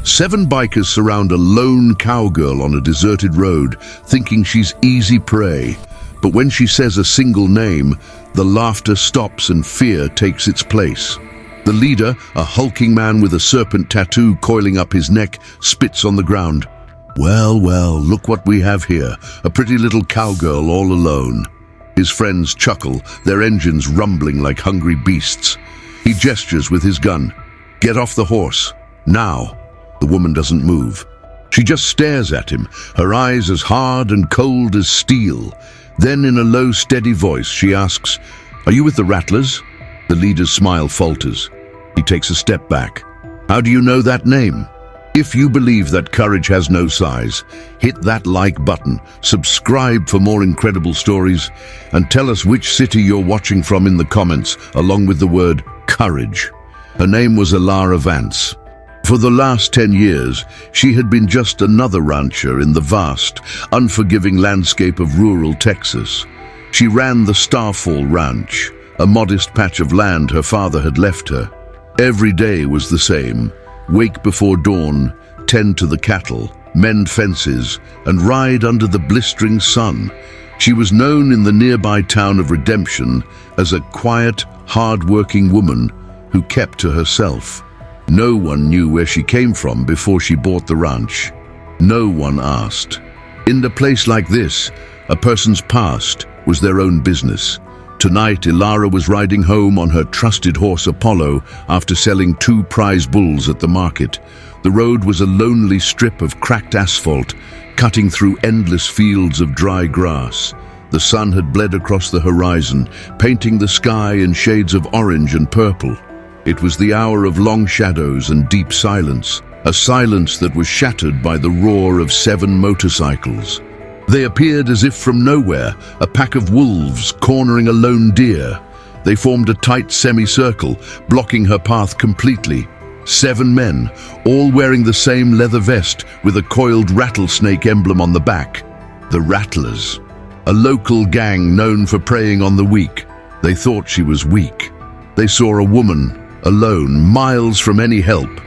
7 bikers surround a lone cowgirl on a deserted road, thinking she's easy prey. But when she says a single name, the laughter stops and fear takes its place. The leader, a hulking man with a serpent tattoo coiling up his neck, spits on the ground. Well, look what we have here, a pretty little cowgirl all alone. His friends chuckle, their engines rumbling like hungry beasts. He gestures with his gun. Get off the horse, now. The woman doesn't move. She just stares at him, her eyes as hard and cold as steel. Then in a low, steady voice, she asks, "Are you with the Rattlers?" The leader's smile falters. He takes a step back. How do you know that name? If you believe that courage has no size, hit that like button, subscribe for more incredible stories, and tell us which city you're watching from in the comments, along with the word courage. Her name was Ilara Vance. For the last 10 years, she had been just another rancher in the vast, unforgiving landscape of rural Texas. She ran the Starfall Ranch, a modest patch of land her father had left her. Every day was the same. Wake before dawn, tend to the cattle, mend fences, and ride under the blistering sun. She was known in the nearby town of Redemption as a quiet, hard-working woman who kept to herself. No one knew where she came from before she bought the ranch. No one asked. In a place like this, a person's past was their own business. Tonight, Ilara was riding home on her trusted horse Apollo after selling 2 prize bulls at the market. The road was a lonely strip of cracked asphalt, cutting through endless fields of dry grass. The sun had bled across the horizon, painting the sky in shades of orange and purple. It was the hour of long shadows and deep silence, a silence that was shattered by the roar of 7 motorcycles. They appeared as if from nowhere, a pack of wolves cornering a lone deer. They formed a tight semicircle, blocking her path completely. 7 men, all wearing the same leather vest with a coiled rattlesnake emblem on the back. The Rattlers, a local gang known for preying on the weak. They thought she was weak. They saw a woman, alone, miles from any help.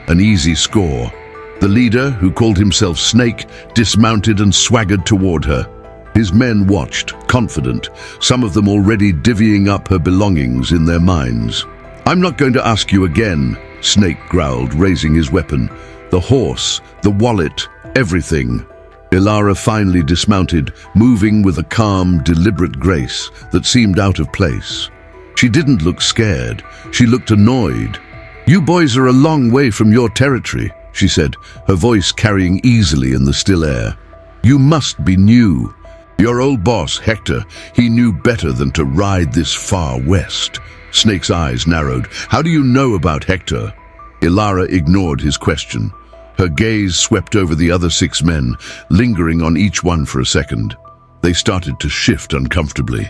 An easy score. The leader, who called himself Snake, dismounted and swaggered toward her. His men watched, confident, some of them already divvying up her belongings in their minds. "I'm not going to ask you again," Snake growled, raising his weapon. "The horse, the wallet, everything." Ilara finally dismounted, moving with a calm, deliberate grace that seemed out of place. She didn't look scared. She looked annoyed. "You boys are a long way from your territory," she said, her voice carrying easily in the still air. "You must be new. Your old boss, Hector, he knew better than to ride this far west." Snake's eyes narrowed. "How do you know about Hector?" Ilara ignored his question. Her gaze swept over the other 6 men, lingering on each one for a second. They started to shift uncomfortably.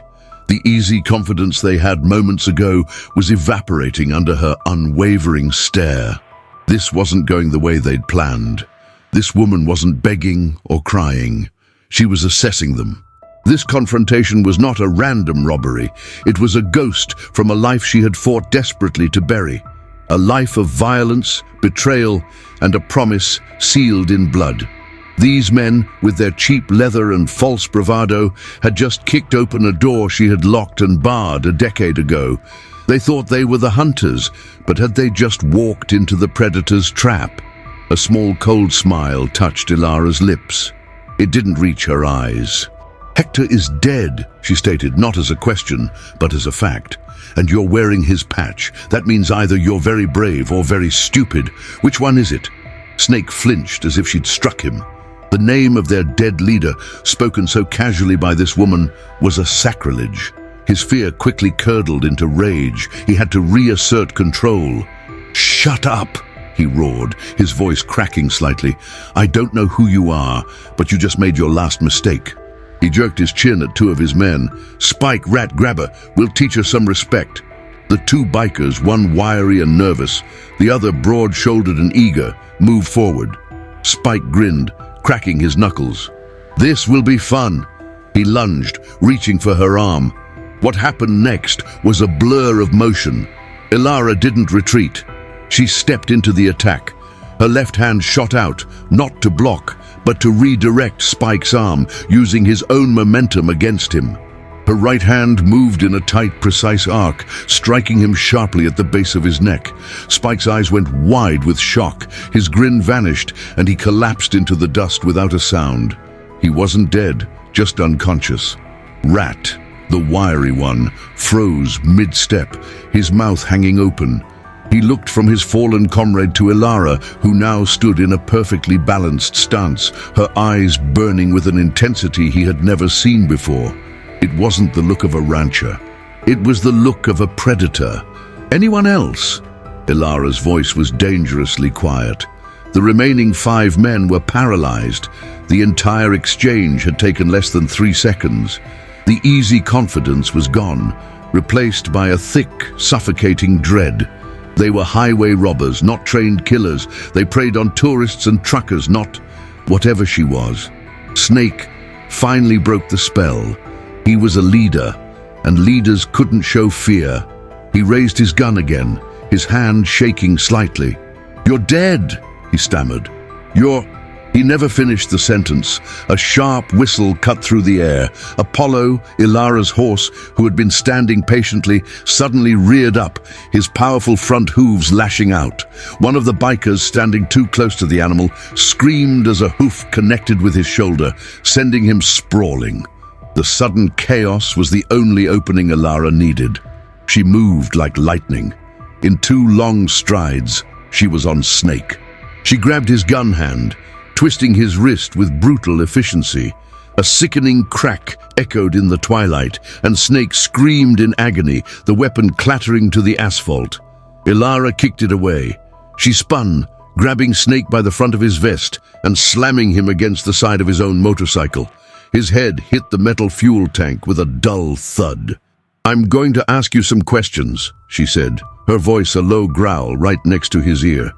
The easy confidence they had moments ago was evaporating under her unwavering stare. This wasn't going the way they'd planned. This woman wasn't begging or crying. She was assessing them. This confrontation was not a random robbery. It was a ghost from a life she had fought desperately to bury. A life of violence, betrayal, and a promise sealed in blood. These men, with their cheap leather and false bravado, had just kicked open a door she had locked and barred a decade ago. They thought they were the hunters, but had they just walked into the predator's trap? A small cold smile touched Ilara's lips. It didn't reach her eyes. "Hector is dead," she stated, not as a question, but as a fact. "And you're wearing his patch. That means either you're very brave or very stupid. Which one is it?" Snake flinched as if she'd struck him. The name of their dead leader, spoken so casually by this woman, was a sacrilege. His fear quickly curdled into rage. He had to reassert control. "Shut up!" he roared, his voice cracking slightly. "I don't know who you are, but you just made your last mistake." He jerked his chin at 2 of his men. "Spike, rat grabber, we'll teach her some respect." The 2 bikers, one wiry and nervous, the other broad-shouldered and eager, moved forward. Spike grinned, cracking his knuckles. "This will be fun." He lunged, reaching for her arm. What happened next was a blur of motion. Ilara didn't retreat. She stepped into the attack. Her left hand shot out, not to block, but to redirect Spike's arm, using his own momentum against him. Her right hand moved in a tight, precise arc, striking him sharply at the base of his neck. Spike's eyes went wide with shock. His grin vanished, and he collapsed into the dust without a sound. He wasn't dead, just unconscious. Rat, the wiry one, froze mid-step, his mouth hanging open. He looked from his fallen comrade to Ilara, who now stood in a perfectly balanced stance, her eyes burning with an intensity he had never seen before. It wasn't the look of a rancher. It was the look of a predator. Anyone else? Ilara's voice was dangerously quiet. The remaining 5 men were paralyzed. The entire exchange had taken less than 3 seconds. The easy confidence was gone, replaced by a thick, suffocating dread. They were highway robbers, not trained killers. They preyed on tourists and truckers, not whatever she was. Snake finally broke the spell. He was a leader, and leaders couldn't show fear. He raised his gun again, his hand shaking slightly. "You're dead," he stammered. He never finished the sentence. A sharp whistle cut through the air. Apollo, Ilara's horse, who had been standing patiently, suddenly reared up, his powerful front hooves lashing out. One of the bikers, standing too close to the animal, screamed as a hoof connected with his shoulder, sending him sprawling. The sudden chaos was the only opening Ilara needed. She moved like lightning. In 2 long strides, she was on Snake. She grabbed his gun hand, twisting his wrist with brutal efficiency. A sickening crack echoed in the twilight, and Snake screamed in agony, the weapon clattering to the asphalt. Ilara kicked it away. She spun, grabbing Snake by the front of his vest and slamming him against the side of his own motorcycle. His head hit the metal fuel tank with a dull thud. "I'm going to ask you some questions," she said, her voice a low growl right next to his ear.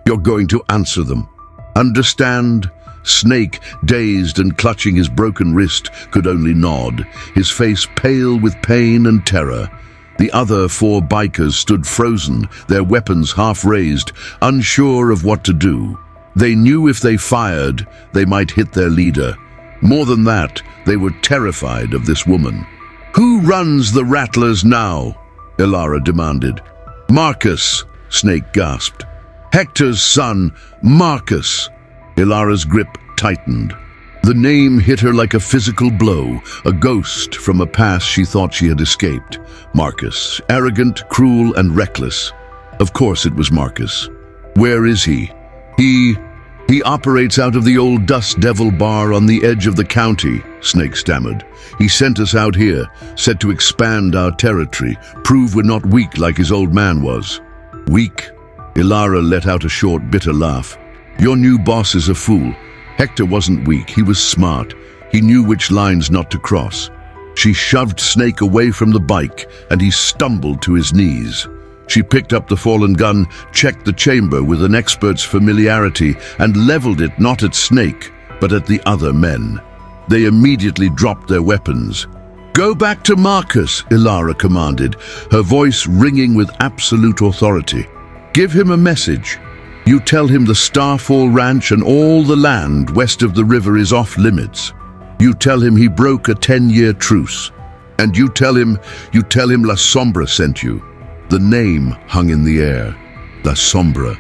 "You're going to answer them. Understand?" Snake, dazed and clutching his broken wrist, could only nod, his face pale with pain and terror. The other 4 bikers stood frozen, their weapons half raised, unsure of what to do. They knew if they fired, they might hit their leader. More than that, they were terrified of this woman. "Who runs the Rattlers now?" Ilara demanded. "Marcus," Snake gasped. "Hector's son, Marcus." Ilara's grip tightened. The name hit her like a physical blow, a ghost from a past she thought she had escaped. Marcus, arrogant, cruel, and reckless. Of course it was Marcus. Where is he? He operates out of the old Dust Devil bar on the edge of the county, Snake stammered. He sent us out here, said to expand our territory, prove we're not weak like his old man was. Weak? Ilara let out a short, bitter laugh. Your new boss is a fool. Hector wasn't weak, he was smart. He knew which lines not to cross. She shoved Snake away from the bike, and he stumbled to his knees. She picked up the fallen gun, checked the chamber with an expert's familiarity, and leveled it not at Snake, but at the other men. They immediately dropped their weapons. "Go back to Marcus," Ilara commanded, her voice ringing with absolute authority. "Give him a message. You tell him the Starfall Ranch and all the land west of the river is off limits. You tell him he broke a 10-year truce. And you tell him La Sombra sent you." The name hung in the air. La Sombra,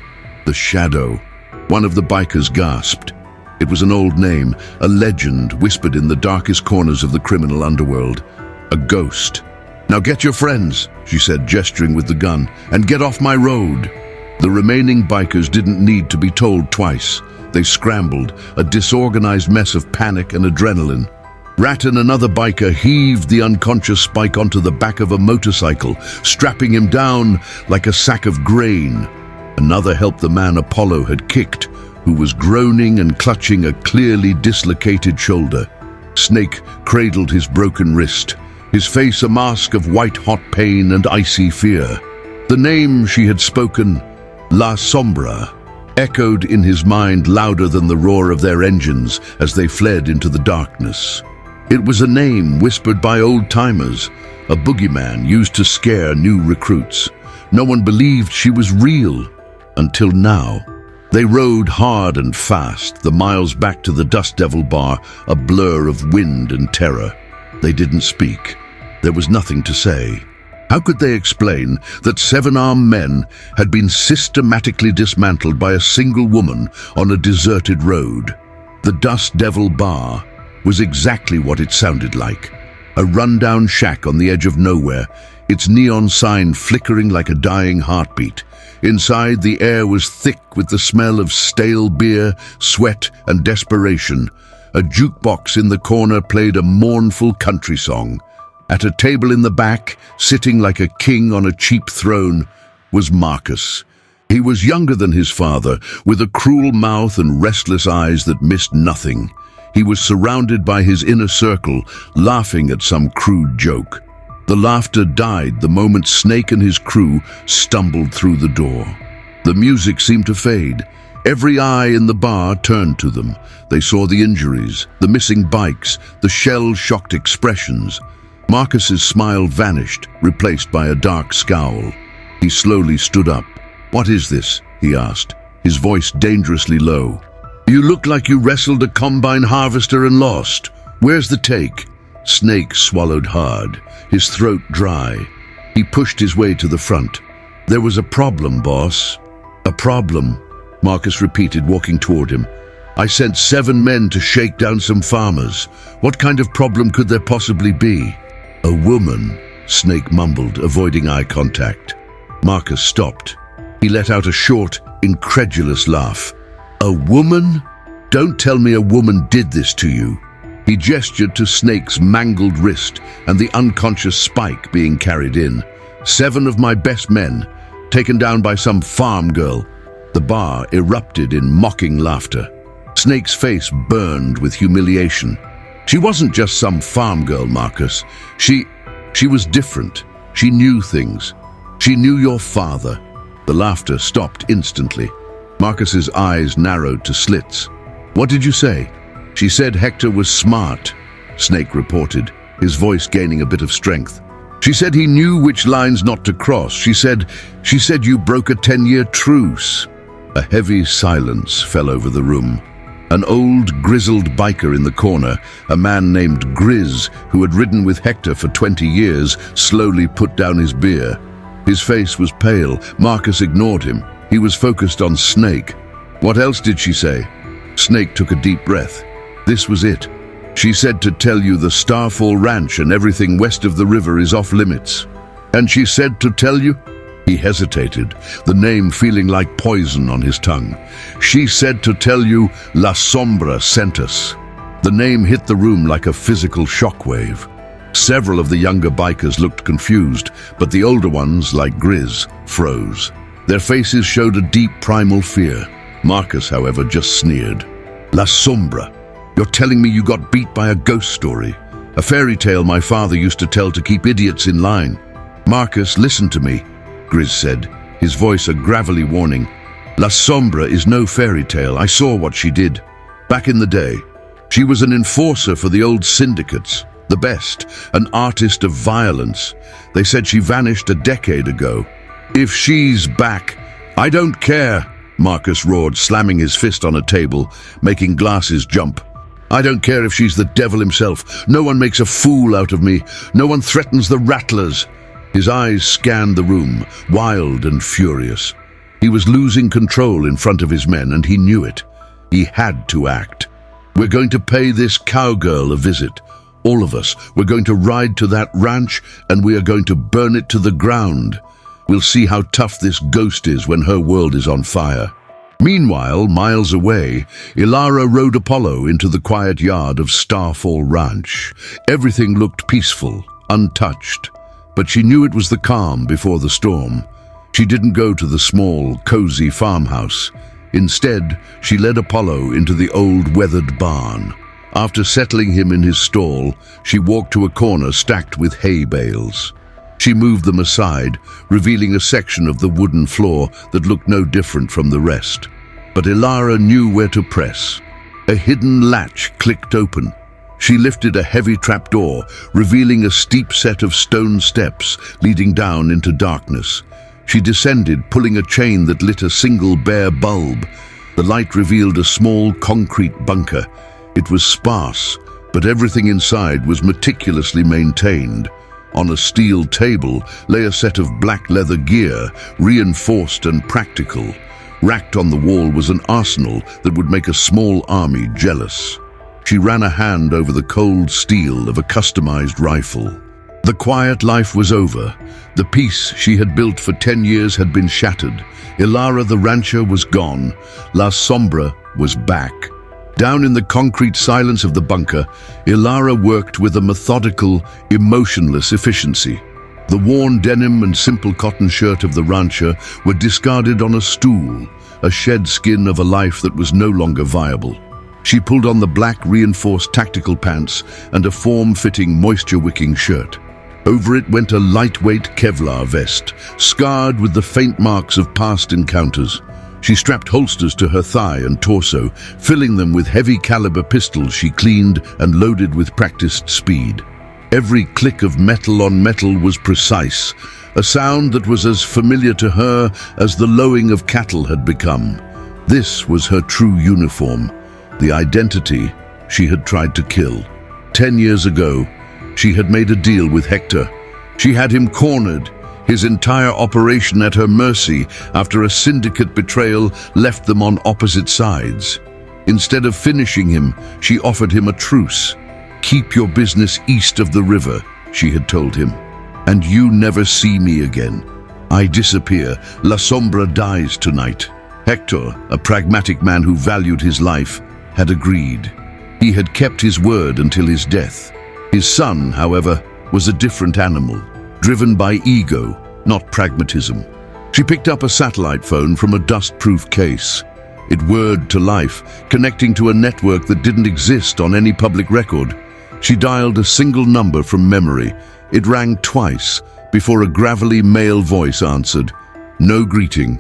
the shadow. One of the bikers gasped. It was an old name, a legend whispered in the darkest corners of the criminal underworld. A ghost. "Now get your friends," she said, gesturing with the gun, "and get off my road." The remaining bikers didn't need to be told twice. They scrambled, a disorganized mess of panic and adrenaline. Rat and another biker heaved the unconscious Spike onto the back of a motorcycle, strapping him down like a sack of grain. Another helped the man Apollo had kicked, who was groaning and clutching a clearly dislocated shoulder. Snake cradled his broken wrist, his face a mask of white-hot pain and icy fear. The name she had spoken, La Sombra, echoed in his mind louder than the roar of their engines as they fled into the darkness. It was a name whispered by old-timers, a boogeyman used to scare new recruits. No one believed she was real, until now. They rode hard and fast, the miles back to the Dust Devil Bar a blur of wind and terror. They didn't speak. There was nothing to say. How could they explain that 7-armed men had been systematically dismantled by a single woman on a deserted road? The Dust Devil Bar was exactly what it sounded like. A rundown shack on the edge of nowhere, its neon sign flickering like a dying heartbeat. Inside, the air was thick with the smell of stale beer, sweat, and desperation. A jukebox in the corner played a mournful country song. At a table in the back, sitting like a king on a cheap throne, was Marcus. He was younger than his father, with a cruel mouth and restless eyes that missed nothing. He was surrounded by his inner circle, laughing at some crude joke. The laughter died the moment Snake and his crew stumbled through the door. The music seemed to fade. Every eye in the bar turned to them. They saw the injuries, the missing bikes, the shell-shocked expressions. Marcus's smile vanished, replaced by a dark scowl. He slowly stood up. "What is this?" he asked, his voice dangerously low. "You look like you wrestled a combine harvester and lost. Where's the take?" Snake swallowed hard, his throat dry. He pushed his way to the front. "There was a problem, boss." "A problem?" Marcus repeated, walking toward him. "I sent 7 men to shake down some farmers. What kind of problem could there possibly be?" "A woman," Snake mumbled, avoiding eye contact. Marcus stopped. He let out a short, incredulous laugh. "A woman? Don't tell me a woman did this to you." He gestured to Snake's mangled wrist and the unconscious Spike being carried in. 7 of my best men, taken down by some farm girl." The bar erupted in mocking laughter. Snake's face burned with humiliation. "She wasn't just some farm girl, Marcus. She was different. She knew things. She knew your father." The laughter stopped instantly. Marcus's eyes narrowed to slits. "What did you say?" "She said Hector was smart," Snake reported, his voice gaining a bit of strength. "She said he knew which lines not to cross. She said you broke a 10-year truce." A heavy silence fell over the room. An old, grizzled biker in the corner, a man named Grizz, who had ridden with Hector for 20 years, slowly put down his beer. His face was pale. Marcus ignored him. He was focused on Snake. "What else did she say?" Snake took a deep breath. This was it. "She said to tell you the Starfall Ranch and everything west of the river is off limits." "And she said to tell you?" He hesitated, the name feeling like poison on his tongue. "She said to tell you La Sombra sent us." The name hit the room like a physical shockwave. Several of the younger bikers looked confused, but the older ones, like Grizz, froze. Their faces showed a deep primal fear. Marcus, however, just sneered. "La Sombra? You're telling me you got beat by a ghost story? A fairy tale my father used to tell to keep idiots in line." "Marcus, listen to me," Grizz said, his voice a gravelly warning. "La Sombra is no fairy tale. I saw what she did. Back in the day, she was an enforcer for the old syndicates, the best, an artist of violence. They said she vanished a decade ago. If she's back, I don't care," Marcus roared, slamming his fist on a table, making glasses jump. "I don't care if she's the devil himself. No one makes a fool out of me. No one threatens the rattlers." His eyes scanned the room, wild and furious. He was losing control in front of his men, and he knew it. He had to act. "We're going to pay this cowgirl a visit. All of us. We're going to ride to that ranch, and we are going to burn it to the ground. We'll see how tough this ghost is when her world is on fire." Meanwhile, miles away, Ilara rode Apollo into the quiet yard of Starfall Ranch. Everything looked peaceful, untouched, but she knew it was the calm before the storm. She didn't go to the small, cozy farmhouse. Instead, she led Apollo into the old, weathered barn. After settling him in his stall, she walked to a corner stacked with hay bales. She moved them aside, revealing a section of the wooden floor that looked no different from the rest. But Ilara knew where to press. A hidden latch clicked open. She lifted a heavy trapdoor, revealing a steep set of stone steps leading down into darkness. She descended, pulling a chain that lit a single bare bulb. The light revealed a small concrete bunker. It was sparse, but everything inside was meticulously maintained. On a steel table lay a set of black leather gear, reinforced and practical. Racked on the wall was an arsenal that would make a small army jealous. She ran a hand over the cold steel of a customized rifle. The quiet life was over. The peace she had built for 10 years had been shattered. Ilara the rancher was gone. La Sombra was back. Down in the concrete silence of the bunker, Ilara worked with a methodical, emotionless efficiency. The worn denim and simple cotton shirt of the rancher were discarded on a stool, a shed skin of a life that was no longer viable. She pulled on the black reinforced tactical pants and a form-fitting moisture-wicking shirt. Over it went a lightweight Kevlar vest, scarred with the faint marks of past encounters. She strapped holsters to her thigh and torso, filling them with heavy-caliber pistols she cleaned and loaded with practiced speed. Every click of metal on metal was precise, a sound that was as familiar to her as the lowing of cattle had become. This was her true uniform, the identity she had tried to kill. 10 years ago, she had made a deal with Hector. She had him cornered, his entire operation at her mercy after a syndicate betrayal left them on opposite sides. Instead of finishing him, she offered him a truce. "Keep your business east of the river," she had told him, "and you never see me again. I disappear. La Sombra dies tonight." Hector, a pragmatic man who valued his life, had agreed. He had kept his word until his death. His son, however, was a different animal, driven by ego, not pragmatism. She picked up a satellite phone from a dust-proof case. It whirred to life, connecting to a network that didn't exist on any public record. She dialed a single number from memory. It rang twice before a gravelly male voice answered. "No greeting."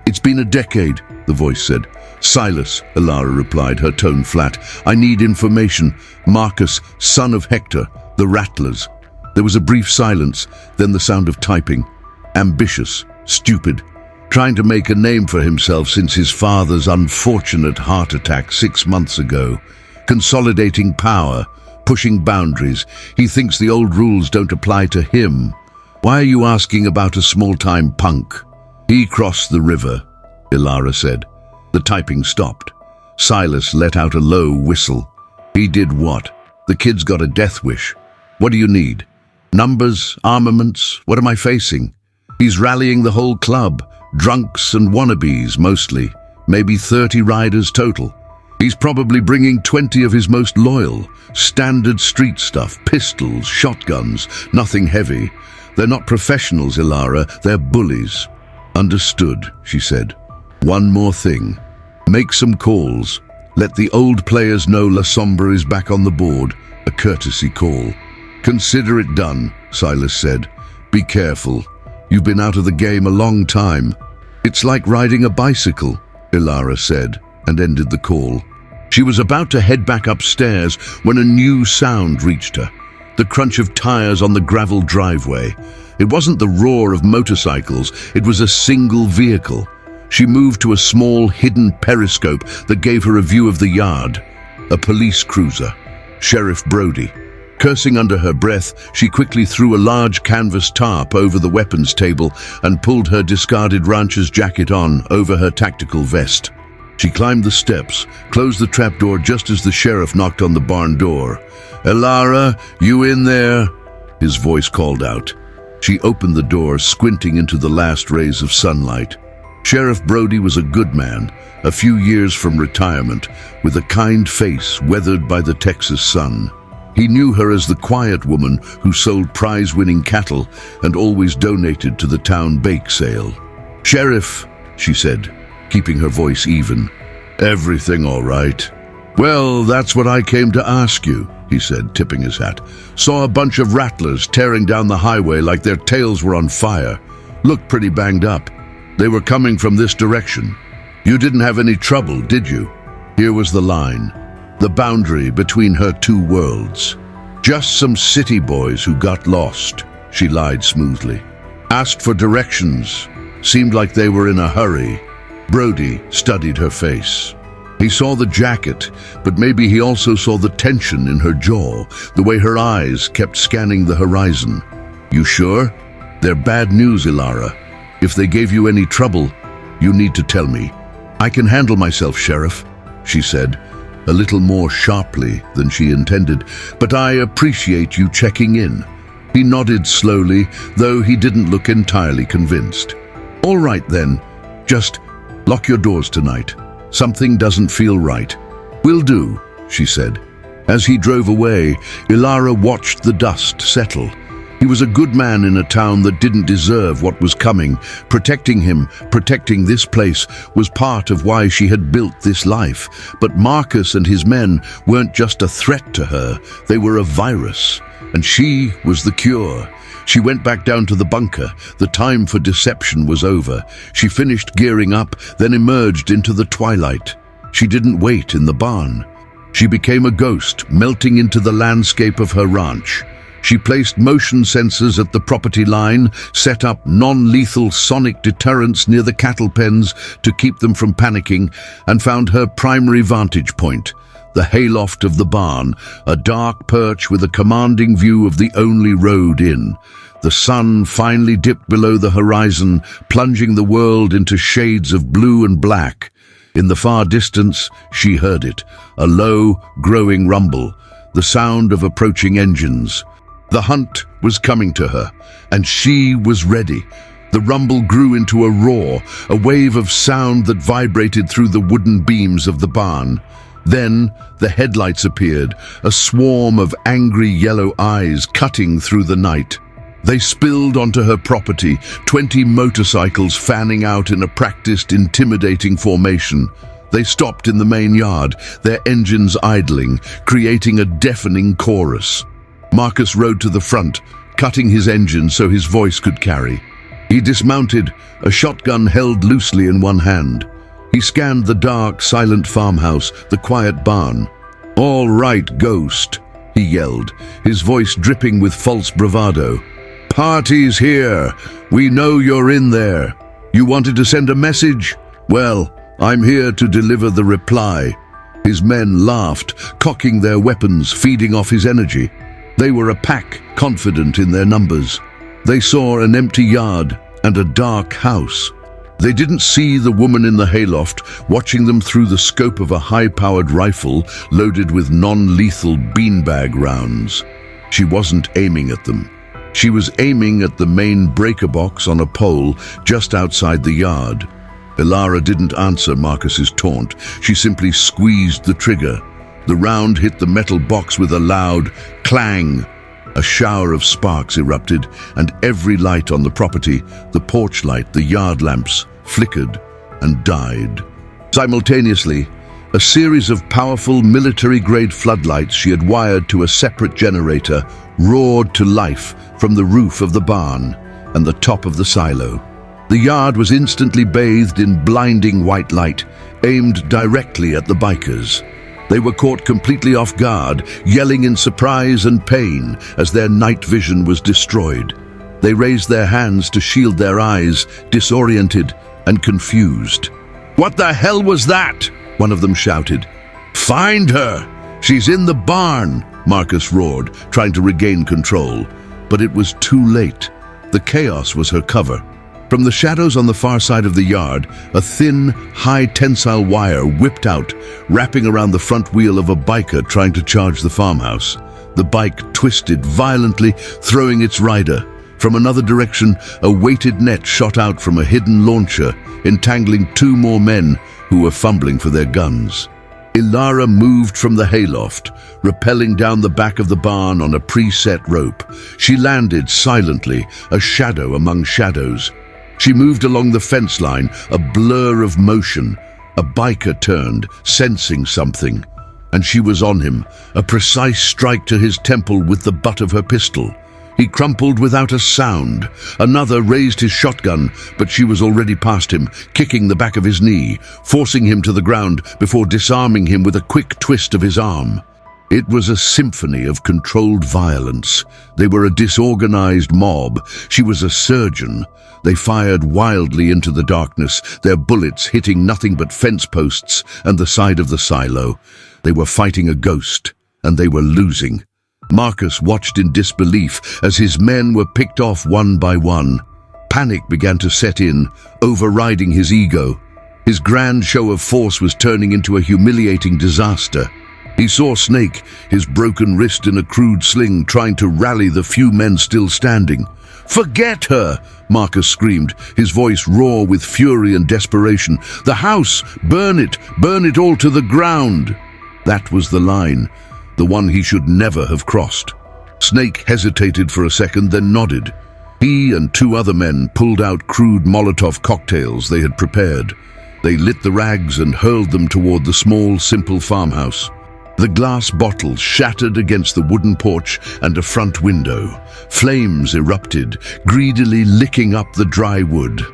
"It's been a decade," the voice said. "Silas," Ilara replied, her tone flat. "I need information. Marcus, son of Hector, the Rattlers." There was a brief silence, then the sound of typing. Ambitious, stupid, trying to make a name for himself since his father's unfortunate heart attack 6 months ago. Consolidating power, pushing boundaries. He thinks the old rules don't apply to him. "Why are you asking about a small-time punk?" "He crossed the river," Ilara said. The typing stopped. Silas let out a low whistle. "He did what?" "The kid's got a death wish." "What do you need?" "Numbers, armaments, what am I facing?" "He's rallying the whole club, drunks and wannabes mostly, maybe 30 riders total. He's probably bringing 20 of his most loyal, standard street stuff, pistols, shotguns, nothing heavy. They're not professionals, Ilara, they're bullies." "Understood," she said. "One more thing. Make some calls. Let the old players know La Sombra is back on the board, a courtesy call." "Consider it done," Silas said. "Be careful. You've been out of the game a long time." "It's like riding a bicycle," Ilara said, and ended the call. She was about to head back upstairs when a new sound reached her. The crunch of tires on the gravel driveway. It wasn't the roar of motorcycles, it was a single vehicle. She moved to a small, hidden periscope that gave her a view of the yard. A police cruiser. Sheriff Brody. Cursing under her breath, she quickly threw a large canvas tarp over the weapons table and pulled her discarded rancher's jacket on over her tactical vest. She climbed the steps, closed the trapdoor just as the sheriff knocked on the barn door. "Ilara, you in there?" his voice called out. She opened the door, squinting into the last rays of sunlight. Sheriff Brody was a good man, a few years from retirement, with a kind face weathered by the Texas sun. He knew her as the quiet woman who sold prize-winning cattle and always donated to the town bake sale. "Sheriff," she said, keeping her voice even. "Everything all right?" "Well, that's what I came to ask you," he said, tipping his hat. "Saw a bunch of rattlers tearing down the highway like their tails were on fire. Looked pretty banged up. They were coming from this direction. You didn't have any trouble, did you?" Here was the line, the boundary between her two worlds. "Just some city boys who got lost," she lied smoothly. "Asked for directions. Seemed like they were in a hurry. Brody studied her face. He saw the jacket, but maybe he also saw the tension in her jaw, the way her eyes kept scanning the horizon. "You sure? They're bad news, Ilara. If they gave you any trouble, you need to tell me." "I can handle myself, Sheriff," she said, a little more sharply than she intended, "but I appreciate you checking in." He nodded slowly, though he didn't look entirely convinced. "All right then, just lock your doors tonight. Something doesn't feel right." "Will do," she said. As he drove away, Ilara watched the dust settle. He was a good man in a town that didn't deserve what was coming. Protecting him, protecting this place, was part of why she had built this life. But Marcus and his men weren't just a threat to her, they were a virus. And she was the cure. She went back down to the bunker. The time for deception was over. She finished gearing up, then emerged into the twilight. She didn't wait in the barn. She became a ghost, melting into the landscape of her ranch. She placed motion sensors at the property line, set up non-lethal sonic deterrents near the cattle pens to keep them from panicking, and found her primary vantage point, the hayloft of the barn, a dark perch with a commanding view of the only road in. The sun finally dipped below the horizon, plunging the world into shades of blue and black. In the far distance, she heard it, a low, growing rumble, the sound of approaching engines. The hunt was coming to her, and she was ready. The rumble grew into a roar, a wave of sound that vibrated through the wooden beams of the barn. Then the headlights appeared, a swarm of angry yellow eyes cutting through the night. They spilled onto her property, 20 motorcycles fanning out in a practiced, intimidating formation. They stopped in the main yard, their engines idling, creating a deafening chorus. Marcus rode to the front, cutting his engine so his voice could carry. He dismounted, a shotgun held loosely in one hand. He scanned the dark, silent farmhouse, the quiet barn. "All right, Ghost," he yelled, his voice dripping with false bravado. "Party's here. We know you're in there. You wanted to send a message? Well, I'm here to deliver the reply." His men laughed, cocking their weapons, feeding off his energy. They were a pack, confident in their numbers. They saw an empty yard and a dark house. They didn't see the woman in the hayloft, watching them through the scope of a high-powered rifle loaded with non-lethal beanbag rounds. She wasn't aiming at them. She was aiming at the main breaker box on a pole just outside the yard. Ilara didn't answer Marcus's taunt. She simply squeezed the trigger. The round hit the metal box with a loud clang. A shower of sparks erupted, and every light on the property, the porch light, the yard lamps, flickered and died. Simultaneously, a series of powerful military-grade floodlights she had wired to a separate generator roared to life from the roof of the barn and the top of the silo. The yard was instantly bathed in blinding white light, aimed directly at the bikers. They were caught completely off guard, yelling in surprise and pain as their night vision was destroyed. They raised their hands to shield their eyes, disoriented and confused. "What the hell was that?" one of them shouted. "Find her! She's in the barn!" Marcus roared, trying to regain control. But it was too late. The chaos was her cover. From the shadows on the far side of the yard, a thin, high-tensile wire whipped out, wrapping around the front wheel of a biker trying to charge the farmhouse. The bike twisted violently, throwing its rider. From another direction, a weighted net shot out from a hidden launcher, entangling 2 more men who were fumbling for their guns. Ilara moved from the hayloft, rappelling down the back of the barn on a preset rope. She landed silently, a shadow among shadows. She moved along the fence line, a blur of motion. A biker turned, sensing something, and she was on him, a precise strike to his temple with the butt of her pistol. He crumpled without a sound. Another raised his shotgun, but she was already past him, kicking the back of his knee, forcing him to the ground before disarming him with a quick twist of his arm. It was a symphony of controlled violence. They were a disorganized mob. She was a surgeon. They fired wildly into the darkness, their bullets hitting nothing but fence posts and the side of the silo. They were fighting a ghost, and they were losing. Marcus watched in disbelief as his men were picked off one by one. Panic began to set in, overriding his ego. His grand show of force was turning into a humiliating disaster. He saw Snake, his broken wrist in a crude sling, trying to rally the few men still standing. "Forget her!" Marcus screamed, his voice raw with fury and desperation. "The house! Burn it all to the ground!" That was the line, the one he should never have crossed. Snake hesitated for a second, then nodded. He and two other men pulled out crude Molotov cocktails they had prepared. They lit the rags and hurled them toward the small, simple farmhouse. The glass bottles shattered against the wooden porch and a front window. Flames erupted, greedily licking up the dry wood.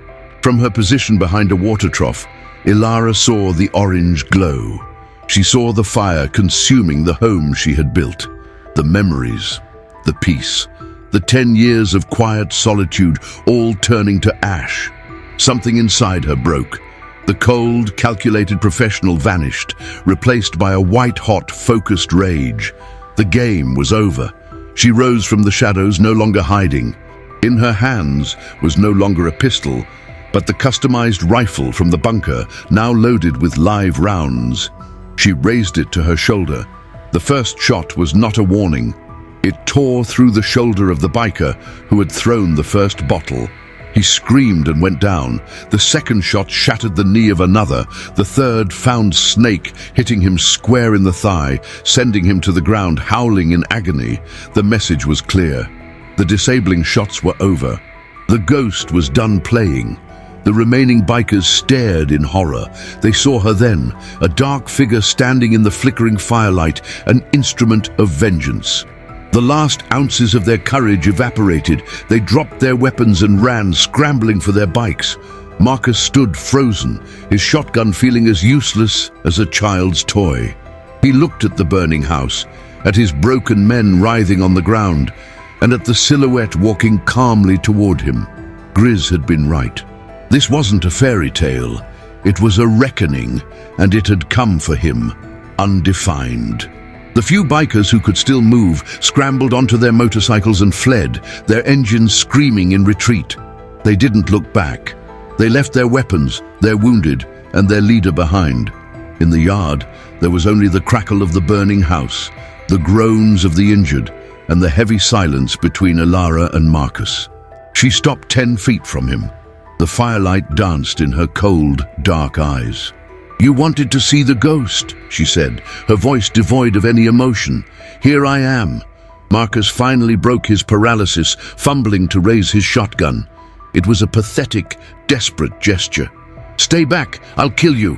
From her position behind a water trough, Ilara saw the orange glow. She saw the fire consuming the home she had built. The memories, the peace, the 10 years of quiet solitude all turning to ash. Something inside her broke. The cold, calculated professional vanished, replaced by a white-hot, focused rage. The game was over. She rose from the shadows, no longer hiding. In her hands was no longer a pistol, but the customized rifle from the bunker, now loaded with live rounds. She raised it to her shoulder. The first shot was not a warning. It tore through the shoulder of the biker who had thrown the first bottle. He screamed and went down. The second shot shattered the knee of another. The third found Snake, hitting him square in the thigh, sending him to the ground, howling in agony. The message was clear. The disabling shots were over. The ghost was done playing. The remaining bikers stared in horror. They saw her then, a dark figure standing in the flickering firelight, an instrument of vengeance. The last ounces of their courage evaporated. They dropped their weapons and ran, scrambling for their bikes. Marcus stood frozen, his shotgun feeling as useless as a child's toy. He looked at the burning house, at his broken men writhing on the ground, and at the silhouette walking calmly toward him. Grizz had been right. This wasn't a fairy tale. It was a reckoning, and it had come for him, undefined. The few bikers who could still move scrambled onto their motorcycles and fled, their engines screaming in retreat. They didn't look back. They left their weapons, their wounded, and their leader behind. In the yard, there was only the crackle of the burning house, the groans of the injured, and the heavy silence between Ilara and Marcus. She stopped 10 feet from him. The firelight danced in her cold, dark eyes. "You wanted to see the ghost," she said, her voice devoid of any emotion. "Here I am." Marcus finally broke his paralysis, fumbling to raise his shotgun. It was a pathetic, desperate gesture. "Stay back, I'll kill you."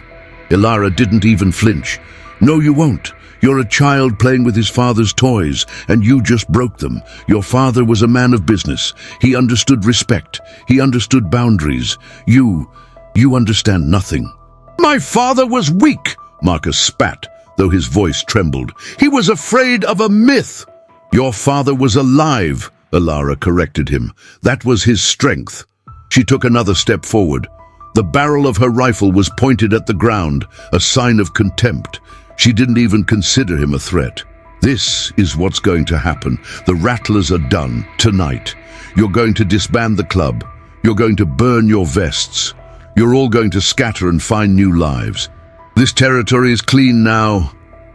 Ilara didn't even flinch. "No, you won't. You're a child playing with his father's toys, and you just broke them. Your father was a man of business. He understood respect. He understood boundaries. You understand nothing." "My father was weak," Marcus spat, though his voice trembled. "He was afraid of a myth." "Your father was alive," Ilara corrected him. "That was his strength." She took another step forward. The barrel of her rifle was pointed at the ground, a sign of contempt. She didn't even consider him a threat. "This is what's going to happen. The Rattlers are done, tonight. You're going to disband the club. You're going to burn your vests. You're all going to scatter and find new lives. This territory is clean now."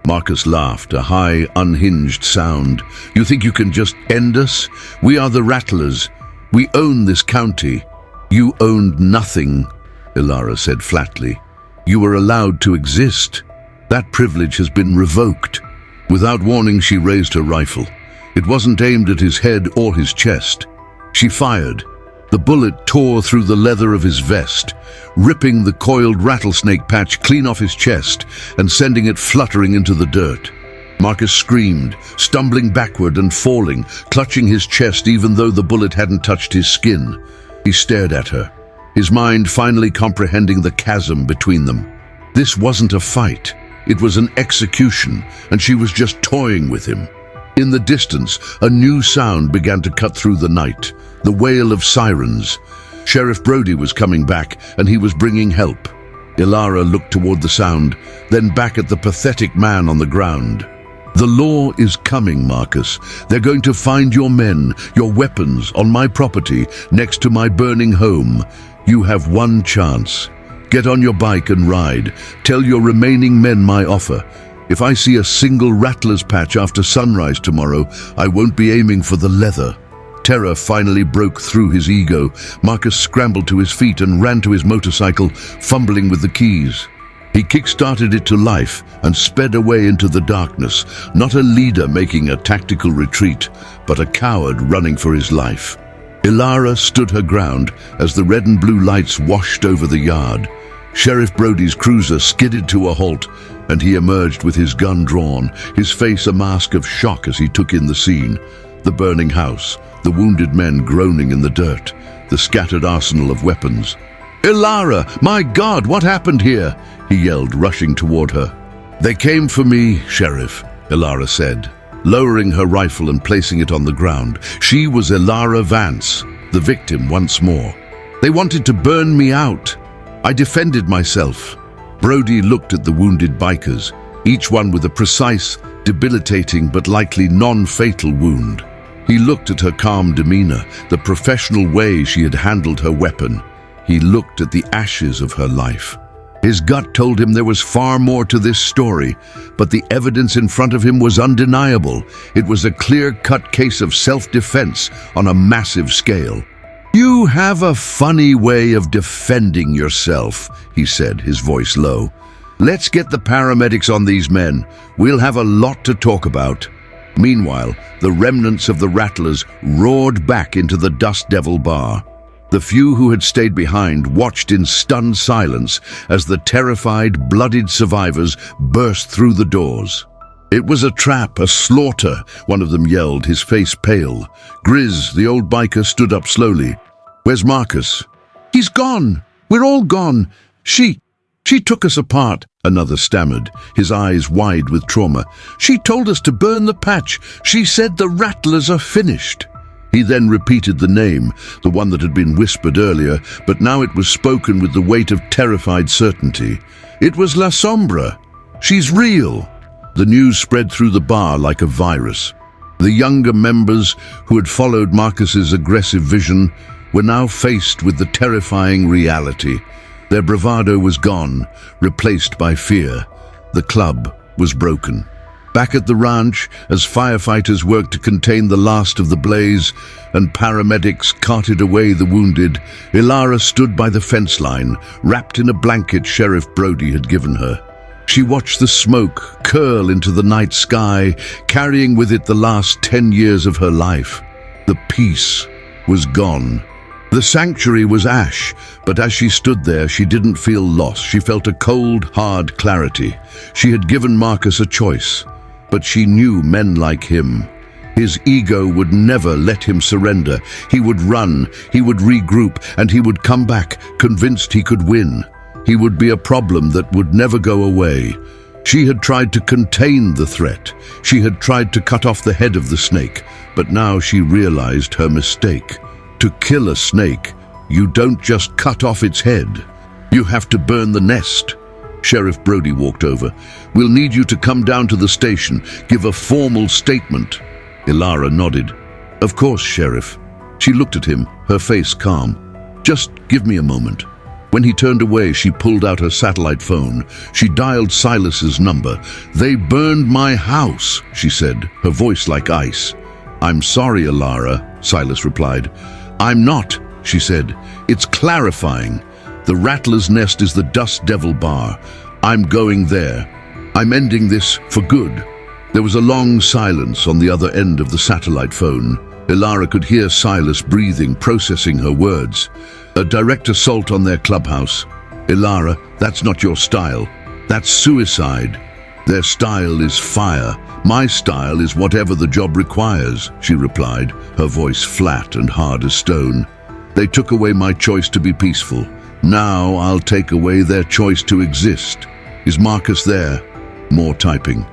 Marcus laughed, a high, unhinged sound. "You think you can just end us? We are the Rattlers. We own this county." "You owned nothing," Ilara said flatly. "You were allowed to exist. That privilege has been revoked." Without warning, she raised her rifle. It wasn't aimed at his head or his chest. She fired. The bullet tore through the leather of his vest, ripping the coiled rattlesnake patch clean off his chest and sending it fluttering into the dirt. Marcus screamed, stumbling backward and falling, clutching his chest even though the bullet hadn't touched his skin. He stared at her, his mind finally comprehending the chasm between them. This wasn't a fight. It was an execution, and she was just toying with him. In the distance, a new sound began to cut through the night, the wail of sirens. Sheriff Brody was coming back, and he was bringing help. Ilara looked toward the sound, then back at the pathetic man on the ground. The law is coming, Marcus. They're going to find your men, your weapons, on my property, next to my burning home. You have one chance. Get on your bike and ride. Tell your remaining men my offer. If I see a single rattler's patch after sunrise tomorrow, I won't be aiming for the leather. Terror finally broke through his ego. Marcus scrambled to his feet and ran to his motorcycle, fumbling with the keys. He kick-started it to life and sped away into the darkness, not a leader making a tactical retreat, but a coward running for his life. Ilara stood her ground as the red and blue lights washed over the yard. Sheriff Brody's cruiser skidded to a halt, and he emerged with his gun drawn, his face a mask of shock as he took in the scene. The burning house, the wounded men groaning in the dirt, the scattered arsenal of weapons. "Ilara, my God, what happened here?" he yelled, rushing toward her. "They came for me, Sheriff," Ilara said, lowering her rifle and placing it on the ground. She was Ilara Vance, the victim once more. "They wanted to burn me out. I defended myself." Brody looked at the wounded bikers, each one with a precise, debilitating but likely non-fatal wound. He looked at her calm demeanor, the professional way she had handled her weapon. He looked at the ashes of her life. His gut told him there was far more to this story, but the evidence in front of him was undeniable. It was a clear-cut case of self-defense on a massive scale. "You have a funny way of defending yourself," he said, his voice low. "Let's get the paramedics on these men. We'll have a lot to talk about." Meanwhile, the remnants of the rattlers roared back into the Dust Devil bar. The few who had stayed behind watched in stunned silence as the terrified, bloodied survivors burst through the doors. "It was a trap, a slaughter," one of them yelled, his face pale. Grizz, the old biker, stood up slowly. "Where's Marcus?" "He's gone. We're all gone. She took us apart," another stammered, his eyes wide with trauma. "She told us to burn the patch. She said the rattlers are finished." He then repeated the name, the one that had been whispered earlier, but now it was spoken with the weight of terrified certainty. "It was La Sombra. She's real." The news spread through the bar like a virus. The younger members who had followed Marcus's aggressive vision were now faced with the terrifying reality. Their bravado was gone, replaced by fear. The club was broken. Back at the ranch, as firefighters worked to contain the last of the blaze and paramedics carted away the wounded, Ilara stood by the fence line, wrapped in a blanket Sheriff Brody had given her. She watched the smoke curl into the night sky, carrying with it the last 10 years of her life. The peace was gone. The sanctuary was ash, but as she stood there, she didn't feel lost. She felt a cold, hard clarity. She had given Marcus a choice, but she knew men like him. His ego would never let him surrender. He would run, he would regroup, and he would come back, convinced he could win. He would be a problem that would never go away. She had tried to contain the threat. She had tried to cut off the head of the snake, but now she realized her mistake. To kill a snake, you don't just cut off its head. You have to burn the nest. Sheriff Brody walked over. "We'll need you to come down to the station, give a formal statement." Ilara nodded. "Of course, Sheriff." She looked at him, her face calm. "Just give me a moment." When he turned away, she pulled out her satellite phone. She dialed Silas's number. "They burned my house," she said, her voice like ice. "I'm sorry, Ilara," Silas replied. "I'm not," she said. "It's clarifying. The Rattler's Nest is the Dust Devil bar. I'm going there. I'm ending this for good." There was a long silence on the other end of the satellite phone. Ilara could hear Silas breathing, processing her words. "A direct assault on their clubhouse. Ilara, that's not your style. That's suicide. Their style is fire. My style is whatever the job requires," she replied, her voice flat and hard as stone. "They took away my choice to be peaceful. Now I'll take away their choice to exist. Is Marcus there?" More typing.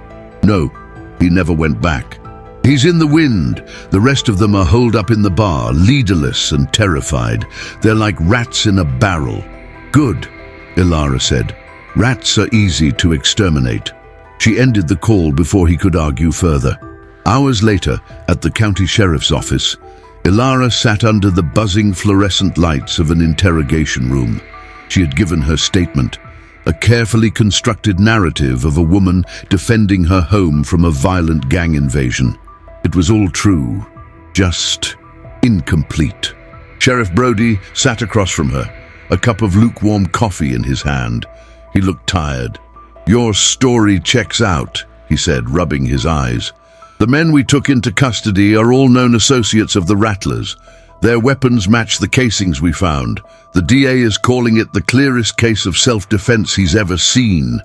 No, he never went back. He's in the wind. The rest of them are holed up in the bar, leaderless and terrified. They're like rats in a barrel. Good, Ilara said. Rats are easy to exterminate. She ended the call before he could argue further. Hours later, at the county sheriff's office, Ilara sat under the buzzing fluorescent lights of an interrogation room. She had given her statement, a carefully constructed narrative of a woman defending her home from a violent gang invasion. It was all true, just incomplete. Sheriff Brody sat across from her, a cup of lukewarm coffee in his hand. He looked tired. "Your story checks out," he said, rubbing his eyes. "The men we took into custody are all known associates of the Rattlers. Their weapons match the casings we found. The DA is calling it the clearest case of self-defense he's ever seen."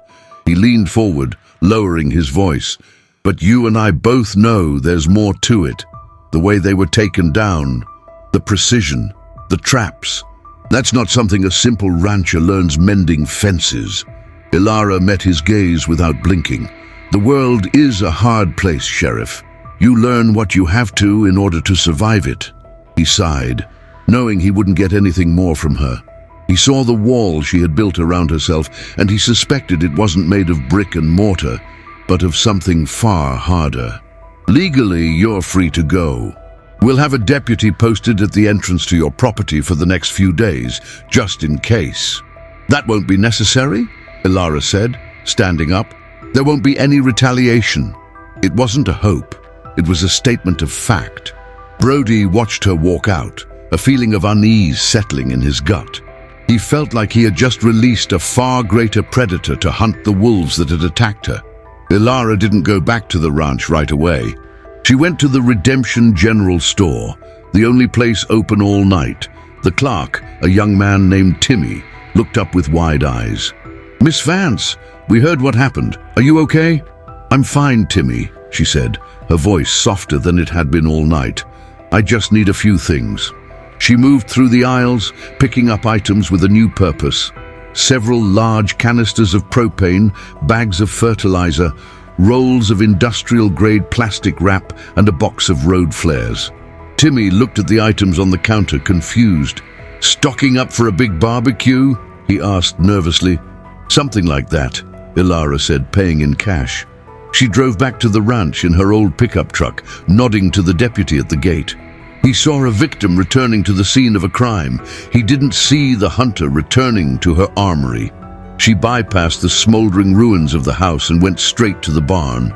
He leaned forward, lowering his voice. "But you and I both know there's more to it. The way they were taken down, the precision, the traps. That's not something a simple rancher learns mending fences." Ilara met his gaze without blinking. "The world is a hard place, Sheriff. You learn what you have to in order to survive it." He sighed, knowing he wouldn't get anything more from her. He saw the wall she had built around herself, and he suspected it wasn't made of brick and mortar, but of something far harder. "Legally, you're free to go. We'll have a deputy posted at the entrance to your property for the next few days, just in case." "That won't be necessary," Ilara said, standing up. "There won't be any retaliation." It wasn't a hope. It was a statement of fact. Brody watched her walk out, a feeling of unease settling in his gut. He felt like he had just released a far greater predator to hunt the wolves that had attacked her. Ilara didn't go back to the ranch right away. She went to the Redemption General Store, the only place open all night. The clerk, a young man named Timmy, looked up with wide eyes. "Miss Vance, we heard what happened. Are you okay?" "I'm fine, Timmy," she said, her voice softer than it had been all night. "I just need a few things." She moved through the aisles, picking up items with a new purpose. Several large canisters of propane, bags of fertilizer, rolls of industrial-grade plastic wrap, and a box of road flares. Timmy looked at the items on the counter, confused. "Stocking up for a big barbecue?" he asked nervously. "Something like that," Ilara said, paying in cash. She drove back to the ranch in her old pickup truck, nodding to the deputy at the gate. He saw a victim returning to the scene of a crime. He didn't see the hunter returning to her armory. She bypassed the smoldering ruins of the house and went straight to the barn.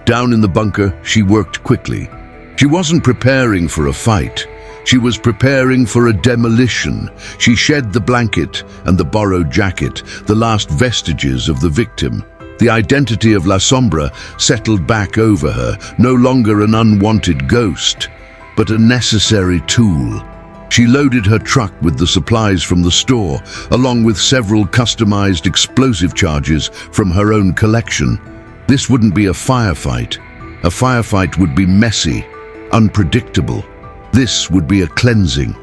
Down in the bunker, she worked quickly. She wasn't preparing for a fight. She was preparing for a demolition. She shed the blanket and the borrowed jacket, the last vestiges of the victim. The identity of La Sombra settled back over her, no longer an unwanted ghost, but a necessary tool. She loaded her truck with the supplies from the store, along with several customized explosive charges from her own collection. This wouldn't be a firefight. A firefight would be messy, unpredictable. This would be a cleansing.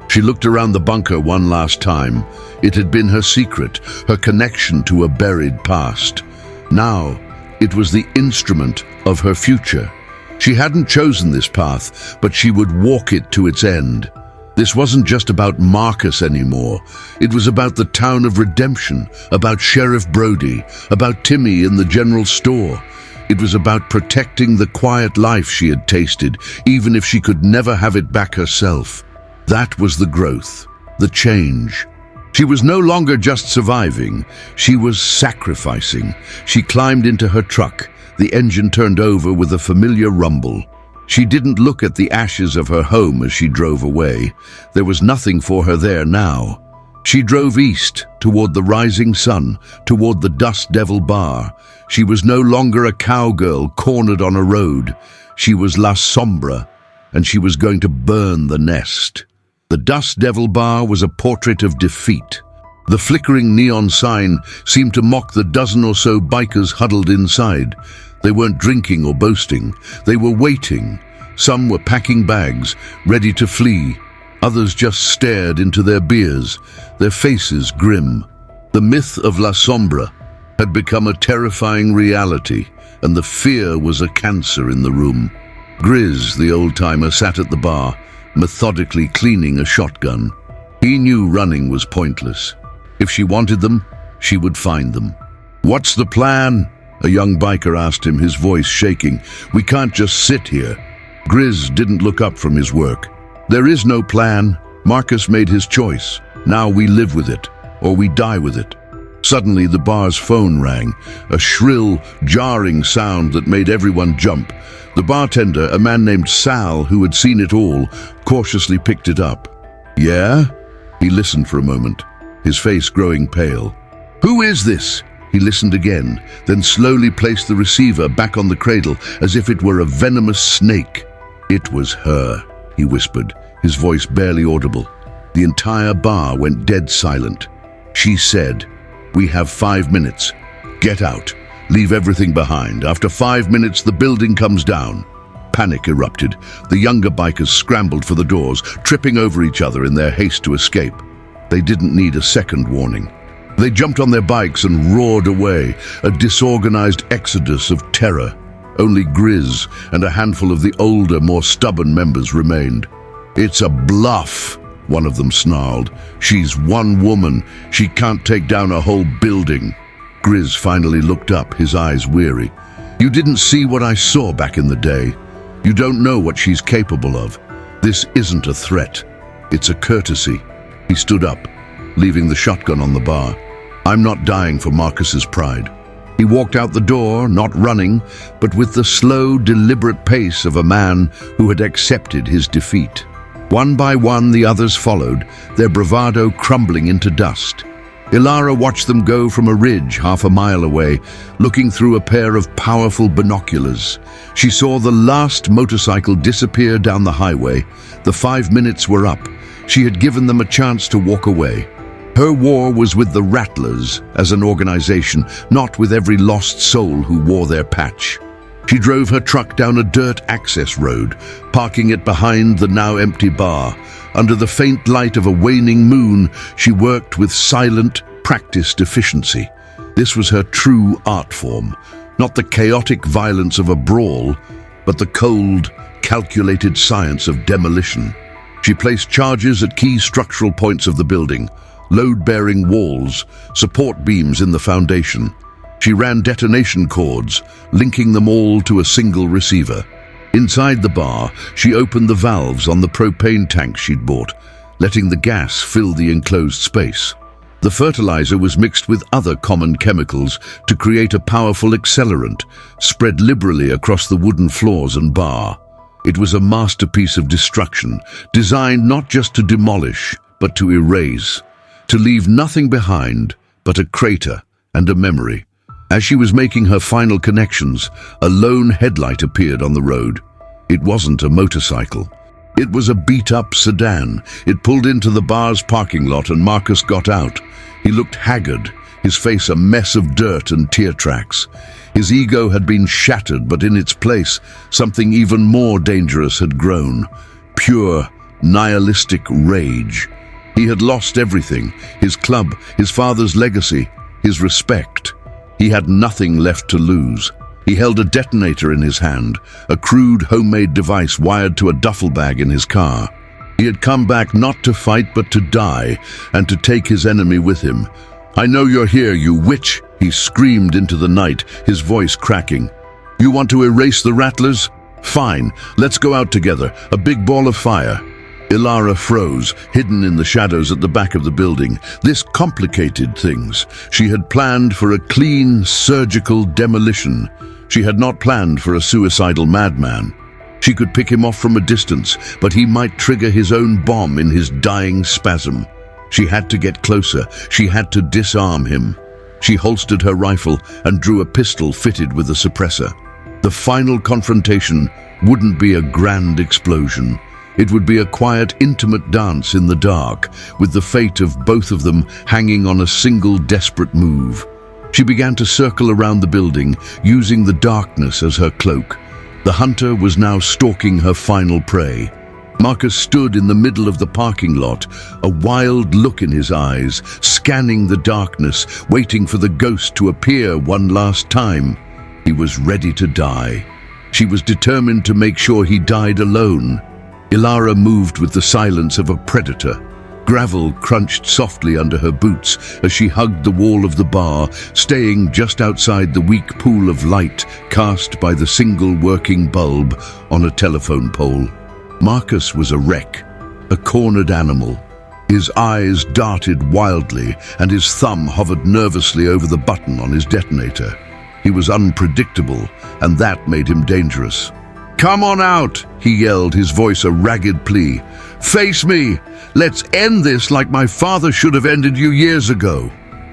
She looked around the bunker one last time. It had been her secret, her connection to a buried past. Now, it was the instrument of her future. She hadn't chosen this path, but she would walk it to its end. This wasn't just about Marcus anymore. It was about the town of Redemption, about Sheriff Brody, about Timmy in the general store. It was about protecting the quiet life she had tasted, even if she could never have it back herself. That was the growth, the change. She was no longer just surviving, she was sacrificing. She climbed into her truck. The engine turned over with a familiar rumble. She didn't look at the ashes of her home as she drove away. There was nothing for her there now. She drove east, toward the rising sun, toward the Dust Devil Bar. She was no longer a cowgirl cornered on a road. She was La Sombra, and she was going to burn the nest. The Dust Devil Bar was a portrait of defeat. The flickering neon sign seemed to mock the dozen or so bikers huddled inside. They weren't drinking or boasting. They were waiting. Some were packing bags, ready to flee. Others just stared into their beers, their faces grim. The myth of La Sombra, had become a terrifying reality, and the fear was a cancer in the room. Grizz, the old-timer, sat at the bar, methodically cleaning a shotgun. He knew running was pointless. If she wanted them, she would find them. "What's the plan?" a young biker asked him, his voice shaking. "We can't just sit here." Grizz didn't look up from his work. "There is no plan. Marcus made his choice. Now we live with it, or we die with it." Suddenly the bar's phone rang, a shrill, jarring sound that made everyone jump. The bartender, a man named Sal, who had seen it all, cautiously picked it up. "Yeah?" He listened for a moment, his face growing pale. "Who is this?" He listened again, then slowly placed the receiver back on the cradle as if it were a venomous snake. "It was her," he whispered, his voice barely audible. The entire bar went dead silent. She said, "We have 5 minutes. Get out. Leave everything behind. After 5 minutes, the building comes down." Panic erupted. The younger bikers scrambled for the doors, tripping over each other in their haste to escape. They didn't need a second warning. They jumped on their bikes and roared away, a disorganized exodus of terror. Only Grizz and a handful of the older, more stubborn members remained. "It's a bluff," one of them snarled. "She's one woman. She can't take down a whole building." Grizz finally looked up, his eyes weary. "You didn't see what I saw back in the day. You don't know what she's capable of. This isn't a threat. It's a courtesy." He stood up, leaving the shotgun on the bar. "I'm not dying for Marcus's pride." He walked out the door, not running, but with the slow, deliberate pace of a man who had accepted his defeat. One by one, the others followed, their bravado crumbling into dust. Ilara watched them go from a ridge half a mile away, looking through a pair of powerful binoculars. She saw the last motorcycle disappear down the highway. The 5 minutes were up. She had given them a chance to walk away. Her war was with the Rattlers as an organization, not with every lost soul who wore their patch. She drove her truck down a dirt access road, parking it behind the now empty bar. Under the faint light of a waning moon, she worked with silent, practiced efficiency. This was her true art form, not the chaotic violence of a brawl, but the cold, calculated science of demolition. She placed charges at key structural points of the building, load-bearing walls, support beams in the foundation. She ran detonation cords, linking them all to a single receiver. Inside the bar, she opened the valves on the propane tank she'd bought, letting the gas fill the enclosed space. The fertilizer was mixed with other common chemicals to create a powerful accelerant, spread liberally across the wooden floors and bar. It was a masterpiece of destruction, designed not just to demolish, but to erase, to leave nothing behind but a crater and a memory. As she was making her final connections, a lone headlight appeared on the road. It wasn't a motorcycle. It was a beat-up sedan. It pulled into the bar's parking lot and Marcus got out. He looked haggard, his face a mess of dirt and tear tracks. His ego had been shattered, but in its place, something even more dangerous had grown. Pure, nihilistic rage. He had lost everything, his club, his father's legacy, his respect. He had nothing left to lose. He held a detonator in his hand, a crude homemade device wired to a duffel bag in his car. He had come back not to fight but to die, and to take his enemy with him. "I know you're here, you witch!" he screamed into the night, his voice cracking. "You want to erase the Rattlers? Fine, let's go out together, a big ball of fire." Ilara froze, hidden in the shadows at the back of the building. This complicated things. She had planned for a clean, surgical demolition. She had not planned for a suicidal madman. She could pick him off from a distance, but he might trigger his own bomb in his dying spasm. She had to get closer. She had to disarm him. She holstered her rifle and drew a pistol fitted with a suppressor. The final confrontation wouldn't be a grand explosion. It would be a quiet, intimate dance in the dark, with the fate of both of them hanging on a single desperate move. She began to circle around the building, using the darkness as her cloak. The hunter was now stalking her final prey. Marcus stood in the middle of the parking lot, a wild look in his eyes, scanning the darkness, waiting for the ghost to appear one last time. He was ready to die. She was determined to make sure he died alone. Ilara moved with the silence of a predator. Gravel crunched softly under her boots as she hugged the wall of the bar, staying just outside the weak pool of light cast by the single working bulb on a telephone pole. Marcus was a wreck, a cornered animal. His eyes darted wildly, and his thumb hovered nervously over the button on his detonator. He was unpredictable, and that made him dangerous. "Come on out," he yelled, his voice a ragged plea. "Face me! Let's end this like my father should have ended you years ago.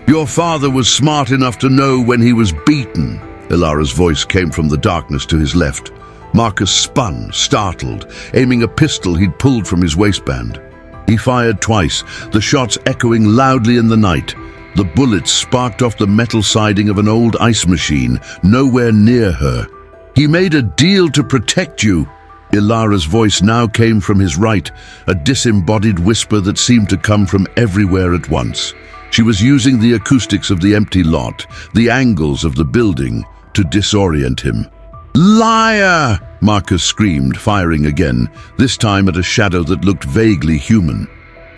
Your father was smart enough to know when he was beaten." Ilara's voice came from the darkness to his left. Marcus spun, startled, aiming a pistol he'd pulled from his waistband. He fired twice, the shots echoing loudly in the night. The bullets sparked off the metal siding of an old ice machine, nowhere near her. "He made a deal to protect you." Ilara's voice now came from his right, a disembodied whisper that seemed to come from everywhere at once. She was using the acoustics of the empty lot, the angles of the building, to disorient him. "Liar!" Marcus screamed, firing again, this time at a shadow that looked vaguely human.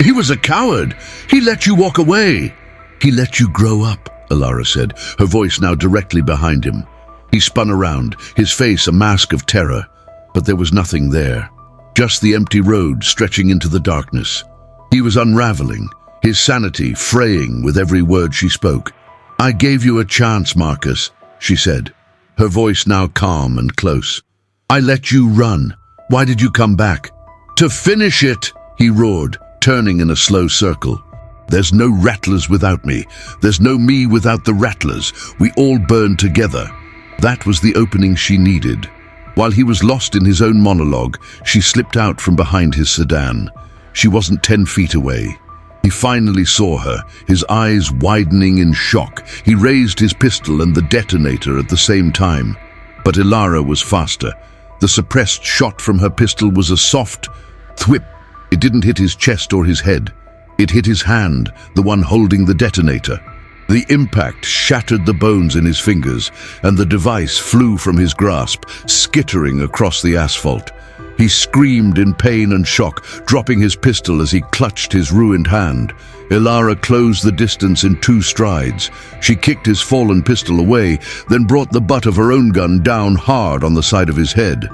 "He was a coward. He let you walk away." "He let you grow up," Ilara said, her voice now directly behind him. He spun around, his face a mask of terror, but there was nothing there. Just the empty road stretching into the darkness. He was unraveling, his sanity fraying with every word she spoke. "I gave you a chance, Marcus," she said, her voice now calm and close. "I let you run. Why did you come back?" "To finish it," he roared, turning in a slow circle. "There's no rattlers without me. There's no me without the rattlers. We all burn together." That was the opening she needed. While he was lost in his own monologue, she slipped out from behind his sedan. She wasn't 10 feet away. He finally saw her, his eyes widening in shock. He raised his pistol and the detonator at the same time. But Ilara was faster. The suppressed shot from her pistol was a soft thwip. It didn't hit his chest or his head. It hit his hand, the one holding the detonator. The impact shattered the bones in his fingers, and the device flew from his grasp, skittering across the asphalt. He screamed in pain and shock, dropping his pistol as he clutched his ruined hand. Ilara closed the distance in 2 strides. She kicked his fallen pistol away, then brought the butt of her own gun down hard on the side of his head.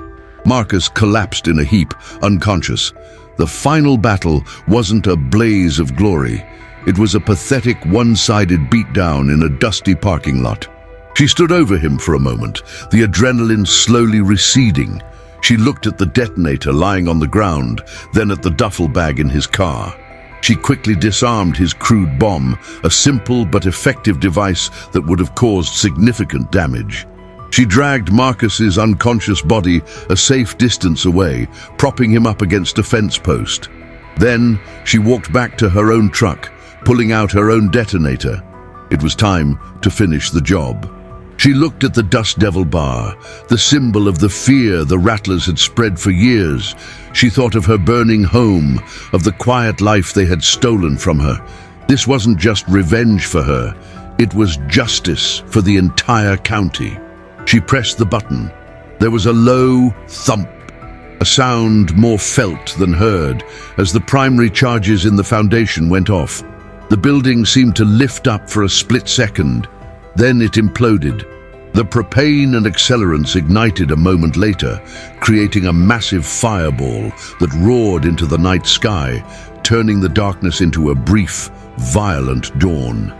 Marcus collapsed in a heap, unconscious. The final battle wasn't a blaze of glory. It was a pathetic, one-sided beatdown in a dusty parking lot. She stood over him for a moment, the adrenaline slowly receding. She looked at the detonator lying on the ground, then at the duffel bag in his car. She quickly disarmed his crude bomb, a simple but effective device that would have caused significant damage. She dragged Marcus's unconscious body a safe distance away, propping him up against a fence post. Then she walked back to her own truck, pulling out her own detonator. It was time to finish the job. She looked at the Dust Devil bar, the symbol of the fear the rattlers had spread for years. She thought of her burning home, of the quiet life they had stolen from her. This wasn't just revenge for her, it was justice for the entire county. She pressed the button. There was a low thump, a sound more felt than heard, as the primary charges in the foundation went off. The building seemed to lift up for a split second. Then it imploded. The propane and accelerants ignited a moment later, creating a massive fireball that roared into the night sky, turning the darkness into a brief, violent dawn.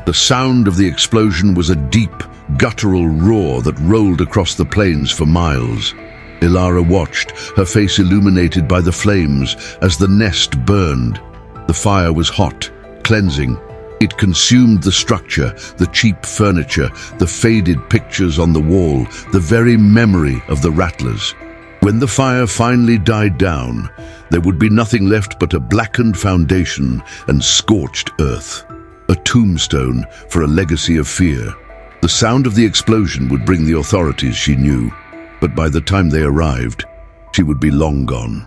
The sound of the explosion was a deep, guttural roar that rolled across the plains for miles. Ilara watched, her face illuminated by the flames as the nest burned. The fire was hot, cleansing. It consumed the structure, the cheap furniture, the faded pictures on the wall, the very memory of the rattlers. When the fire finally died down, there would be nothing left but a blackened foundation and scorched earth. A tombstone for a legacy of fear. The sound of the explosion would bring the authorities, she knew, but by the time they arrived, she would be long gone.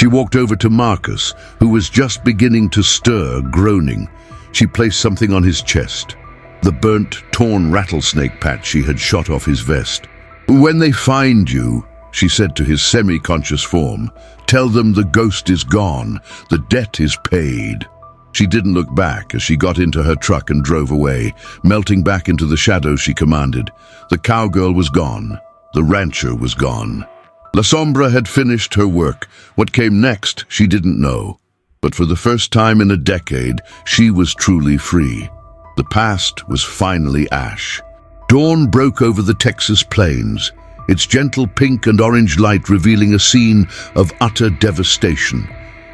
She walked over to Marcus, who was just beginning to stir, groaning. She placed something on his chest, the burnt, torn rattlesnake patch she had shot off his vest. "When they find you," she said to his semi-conscious form, "tell them the ghost is gone, the debt is paid." She didn't look back as she got into her truck and drove away, melting back into the shadows she commanded. The cowgirl was gone. The rancher was gone. La Sombra had finished her work. What came next, she didn't know. But for the first time in a decade, she was truly free. The past was finally ash. Dawn broke over the Texas plains, its gentle pink and orange light revealing a scene of utter devastation.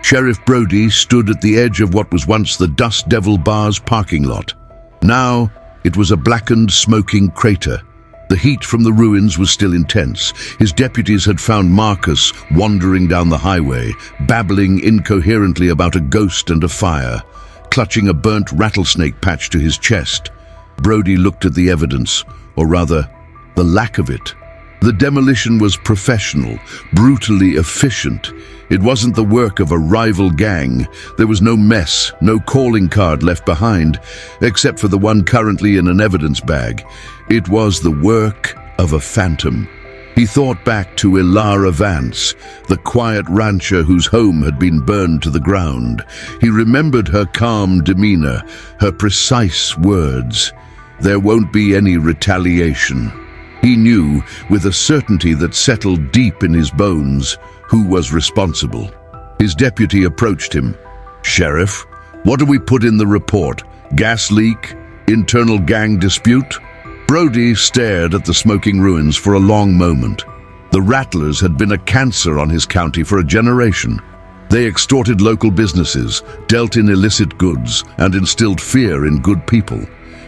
Sheriff Brody stood at the edge of what was once the Dust Devil Bar's parking lot. Now, it was a blackened, smoking crater. The heat from the ruins was still intense. His deputies had found Marcus wandering down the highway, babbling incoherently about a ghost and a fire, clutching a burnt rattlesnake patch to his chest. Brody looked at the evidence, or rather, the lack of it. The demolition was professional, brutally efficient. It wasn't the work of a rival gang. There was no mess, no calling card left behind, except for the one currently in an evidence bag. It was the work of a phantom. He thought back to Ilara Vance, the quiet rancher whose home had been burned to the ground. He remembered her calm demeanor, her precise words. "There won't be any retaliation." He knew, with a certainty that settled deep in his bones, who was responsible. His deputy approached him. "Sheriff, what do we put in the report? Gas leak? Internal gang dispute?" Brody stared at the smoking ruins for a long moment. The Rattlers had been a cancer on his county for a generation. They extorted local businesses, dealt in illicit goods, and instilled fear in good people.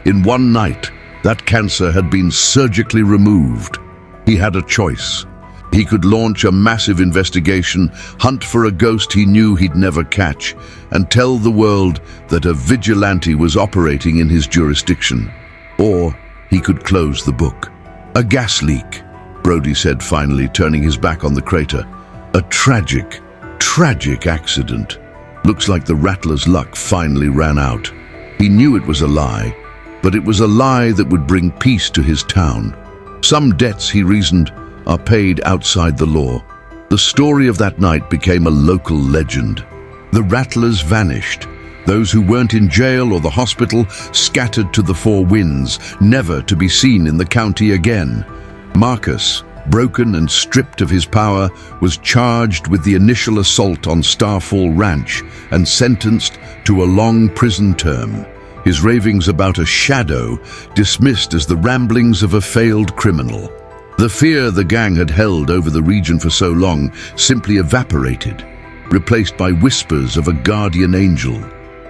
In one night, that cancer had been surgically removed. He had a choice. He could launch a massive investigation, hunt for a ghost he knew he'd never catch, and tell the world that a vigilante was operating in his jurisdiction. Or he could close the book. "A gas leak," Brody said finally, turning his back on the crater. "A tragic, tragic accident. Looks like the Rattler's luck finally ran out." He knew it was a lie, but it was a lie that would bring peace to his town. Some debts, he reasoned, are paid outside the law. The story of that night became a local legend. The Rattlers vanished. Those who weren't in jail or the hospital scattered to the four winds, never to be seen in the county again. Marcus, broken and stripped of his power, was charged with the initial assault on Starfall Ranch and sentenced to a long prison term. His ravings about a shadow dismissed as the ramblings of a failed criminal. The fear the gang had held over the region for so long simply evaporated, replaced by whispers of a guardian angel,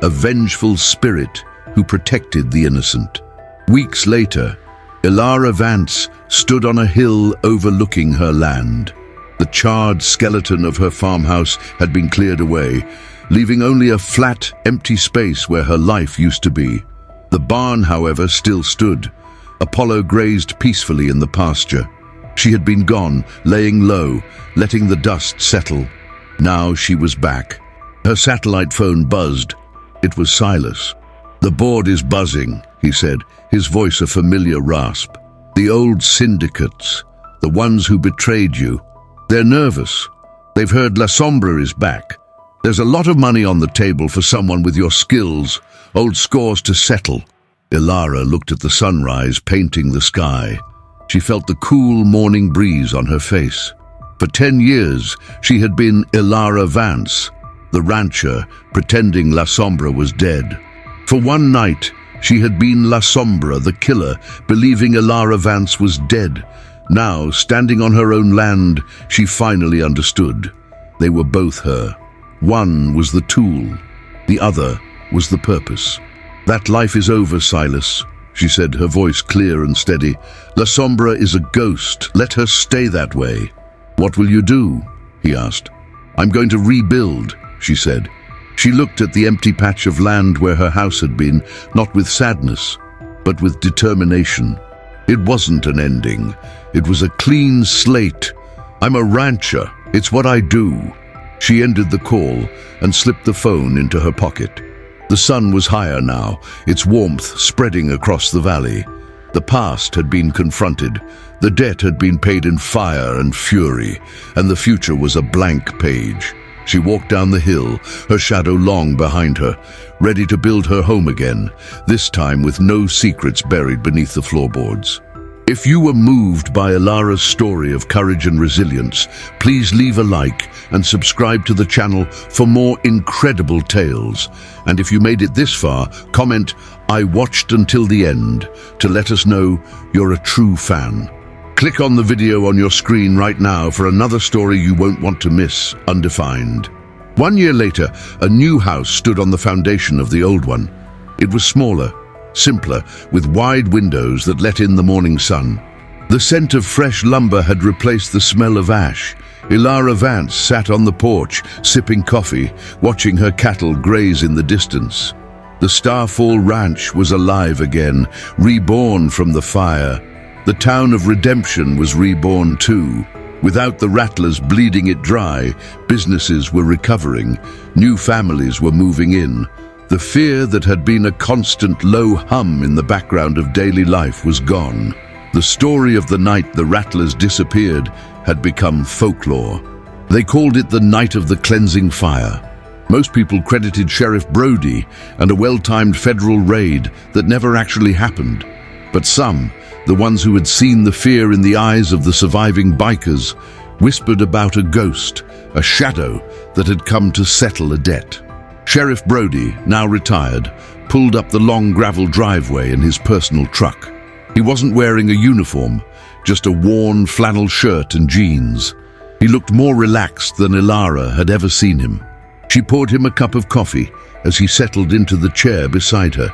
a vengeful spirit who protected the innocent. Weeks later, Ilara Vance stood on a hill overlooking her land. The charred skeleton of her farmhouse had been cleared away, leaving only a flat, empty space where her life used to be. The barn, however, still stood. Apollo grazed peacefully in the pasture. She had been gone, laying low, letting the dust settle. Now she was back. Her satellite phone buzzed. It was Silas. "The board is buzzing," he said, his voice a familiar rasp. "The old syndicates, the ones who betrayed you. They're nervous. They've heard La Sombra is back. There's a lot of money on the table for someone with your skills, old scores to settle." Ilara looked at the sunrise painting the sky. She felt the cool morning breeze on her face. For 10 years, she had been Ilara Vance, the rancher, pretending La Sombra was dead. For one night, she had been La Sombra, the killer, believing Ilara Vance was dead. Now, standing on her own land, she finally understood. They were both her. One was the tool, the other was the purpose. "That life is over, Silas," she said, her voice clear and steady. "La Sombra is a ghost. Let her stay that way." "What will you do?" he asked. "I'm going to rebuild," she said. She looked at the empty patch of land where her house had been, not with sadness, but with determination. It wasn't an ending. It was a clean slate. "I'm a rancher. It's what I do." She ended the call and slipped the phone into her pocket. The sun was higher now, its warmth spreading across the valley. The past had been confronted, the debt had been paid in fire and fury, and the future was a blank page. She walked down the hill, her shadow long behind her, ready to build her home again, this time with no secrets buried beneath the floorboards. If you were moved by Ilara's story of courage and resilience, please leave a like and subscribe to the channel for more incredible tales. And if you made it this far, comment, "I watched until the end," to let us know you're a true fan. Click on the video on your screen right now for another story you won't want to miss, Undefined. 1 year later, a new house stood on the foundation of the old one. It was smaller, simpler, with wide windows that let in the morning sun. The scent of fresh lumber had replaced the smell of ash. Ilara Vance sat on the porch, sipping coffee, watching her cattle graze in the distance. The Starfall Ranch was alive again, reborn from the fire. The town of Redemption was reborn too. Without the rattlers bleeding it dry, businesses were recovering, new families were moving in. The fear that had been a constant low hum in the background of daily life was gone. The story of the night the rattlers disappeared had become folklore. They called it the Night of the Cleansing Fire. Most people credited Sheriff Brody and a well-timed federal raid that never actually happened. But some, the ones who had seen the fear in the eyes of the surviving bikers, whispered about a ghost, a shadow that had come to settle a debt. Sheriff Brody, now retired, pulled up the long gravel driveway in his personal truck. He wasn't wearing a uniform, just a worn flannel shirt and jeans. He looked more relaxed than Ilara had ever seen him. She poured him a cup of coffee as he settled into the chair beside her.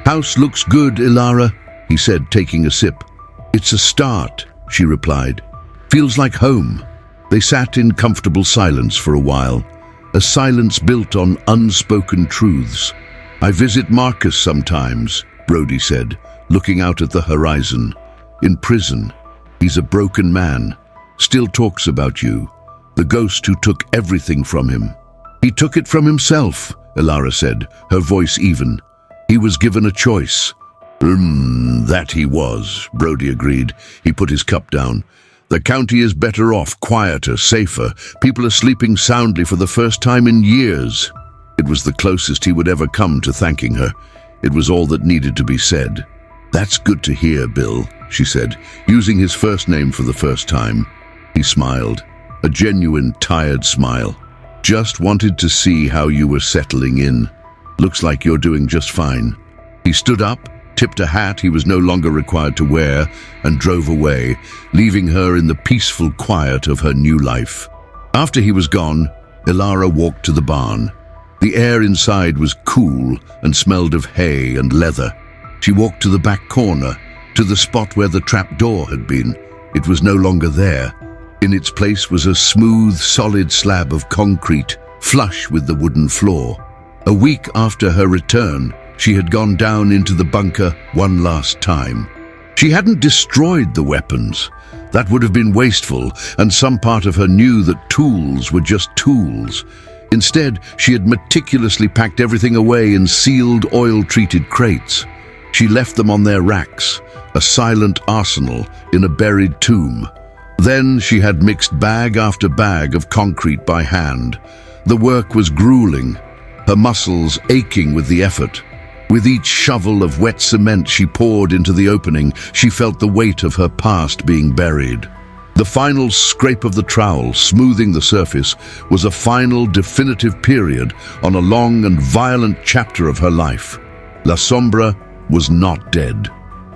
"House looks good, Ilara," he said, taking a sip. "It's a start," she replied. "Feels like home." They sat in comfortable silence for a while. A silence built on unspoken truths. "I visit Marcus sometimes," Brody said, looking out at the horizon. "In prison. He's a broken man. Still talks about you. The ghost who took everything from him." "He took it from himself," Ilara said, her voice even. "He was given a choice." That he was," Brody agreed. He put his cup down. "The county is better off, quieter, safer. People are sleeping soundly for the first time in years." It was the closest he would ever come to thanking her. It was all that needed to be said. "That's good to hear, Bill," she said, using his first name for the first time. He smiled, a genuine, tired smile. "Just wanted to see how you were settling in. Looks like you're doing just fine." He stood up, tipped a hat he was no longer required to wear, and drove away, leaving her in the peaceful quiet of her new life. After he was gone, Ilara walked to the barn. The air inside was cool and smelled of hay and leather. She walked to the back corner, to the spot where the trap door had been. It was no longer there. In its place was a smooth, solid slab of concrete, flush with the wooden floor. A week after her return, she had gone down into the bunker one last time. She hadn't destroyed the weapons. That would have been wasteful, and some part of her knew that tools were just tools. Instead, she had meticulously packed everything away in sealed, oil-treated crates. She left them on their racks, a silent arsenal in a buried tomb. Then she had mixed bag after bag of concrete by hand. The work was grueling, her muscles aching with the effort. With each shovel of wet cement she poured into the opening, she felt the weight of her past being buried. The final scrape of the trowel, smoothing the surface, was a final, definitive period on a long and violent chapter of her life. La Sombra was not dead.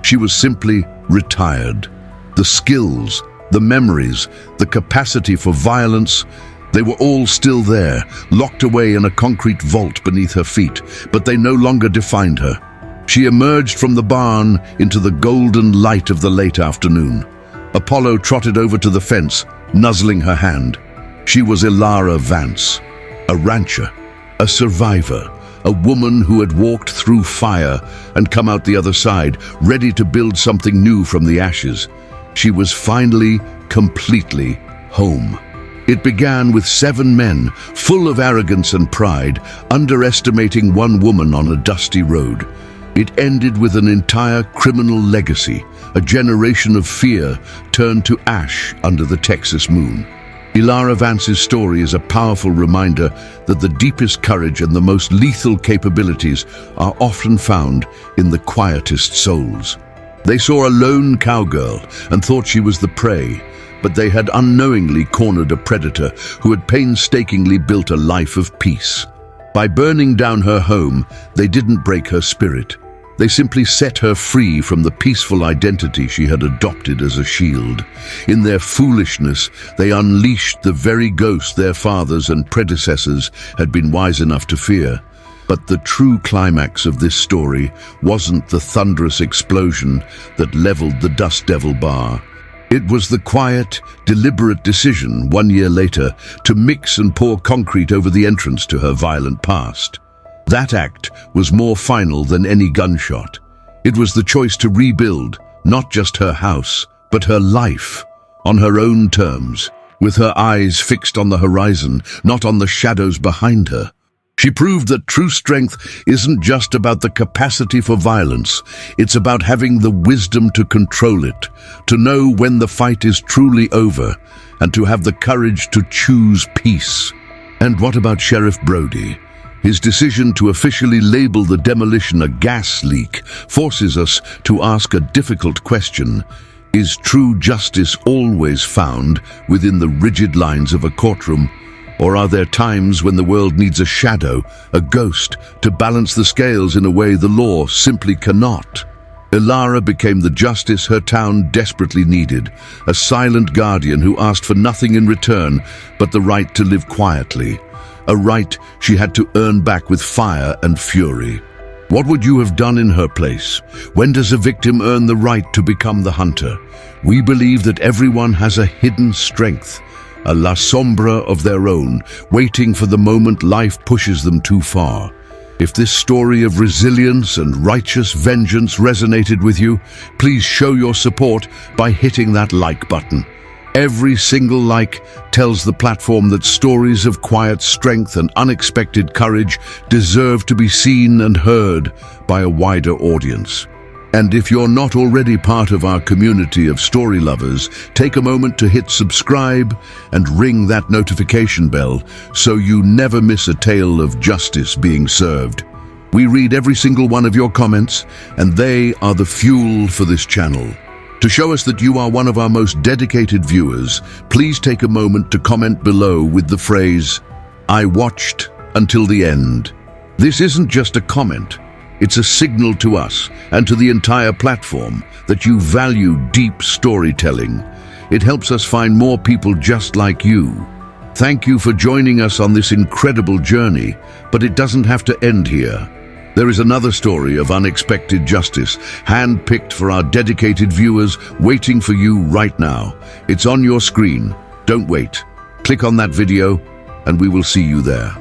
She was simply retired. The skills, the memories, the capacity for violence, they were all still there, locked away in a concrete vault beneath her feet, but they no longer defined her. She emerged from the barn into the golden light of the late afternoon. Apollo trotted over to the fence, nuzzling her hand. She was Ilara Vance, a rancher, a survivor, a woman who had walked through fire and come out the other side, ready to build something new from the ashes. She was finally, completely home. It began with 7 men, full of arrogance and pride, underestimating one woman on a dusty road. It ended with an entire criminal legacy, a generation of fear turned to ash under the Texas moon. Ilara Vance's story is a powerful reminder that the deepest courage and the most lethal capabilities are often found in the quietest souls. They saw a lone cowgirl and thought she was the prey, but they had unknowingly cornered a predator who had painstakingly built a life of peace. By burning down her home, they didn't break her spirit. They simply set her free from the peaceful identity she had adopted as a shield. In their foolishness, they unleashed the very ghost their fathers and predecessors had been wise enough to fear. But the true climax of this story wasn't the thunderous explosion that leveled the Dust Devil bar. It was the quiet, deliberate decision 1 year later to mix and pour concrete over the entrance to her violent past. That act was more final than any gunshot. It was the choice to rebuild, not just her house, but her life, on her own terms, with her eyes fixed on the horizon, not on the shadows behind her. She proved that true strength isn't just about the capacity for violence, it's about having the wisdom to control it, to know when the fight is truly over, and to have the courage to choose peace. And what about Sheriff Brody? His decision to officially label the demolition a gas leak forces us to ask a difficult question. Is true justice always found within the rigid lines of a courtroom? Or are there times when the world needs a shadow, a ghost, to balance the scales in a way the law simply cannot? Ilara became the justice her town desperately needed, a silent guardian who asked for nothing in return but the right to live quietly, a right she had to earn back with fire and fury. What would you have done in her place? When does a victim earn the right to become the hunter? We believe that everyone has a hidden strength, a la sombra of their own, waiting for the moment life pushes them too far. If this story of resilience and righteous vengeance resonated with you, please show your support by hitting that like button. Every single like tells the platform that stories of quiet strength and unexpected courage deserve to be seen and heard by a wider audience. And if you're not already part of our community of story lovers, take a moment to hit subscribe and ring that notification bell so you never miss a tale of justice being served. We read every single one of your comments, and they are the fuel for this channel. To show us that you are one of our most dedicated viewers, please take a moment to comment below with the phrase, "I watched until the end." This isn't just a comment. It's a signal to us and to the entire platform that you value deep storytelling. It helps us find more people just like you. Thank you for joining us on this incredible journey, but it doesn't have to end here. There is another story of unexpected justice, hand-picked for our dedicated viewers, waiting for you right now. It's on your screen. Don't wait. Click on that video, and we will see you there.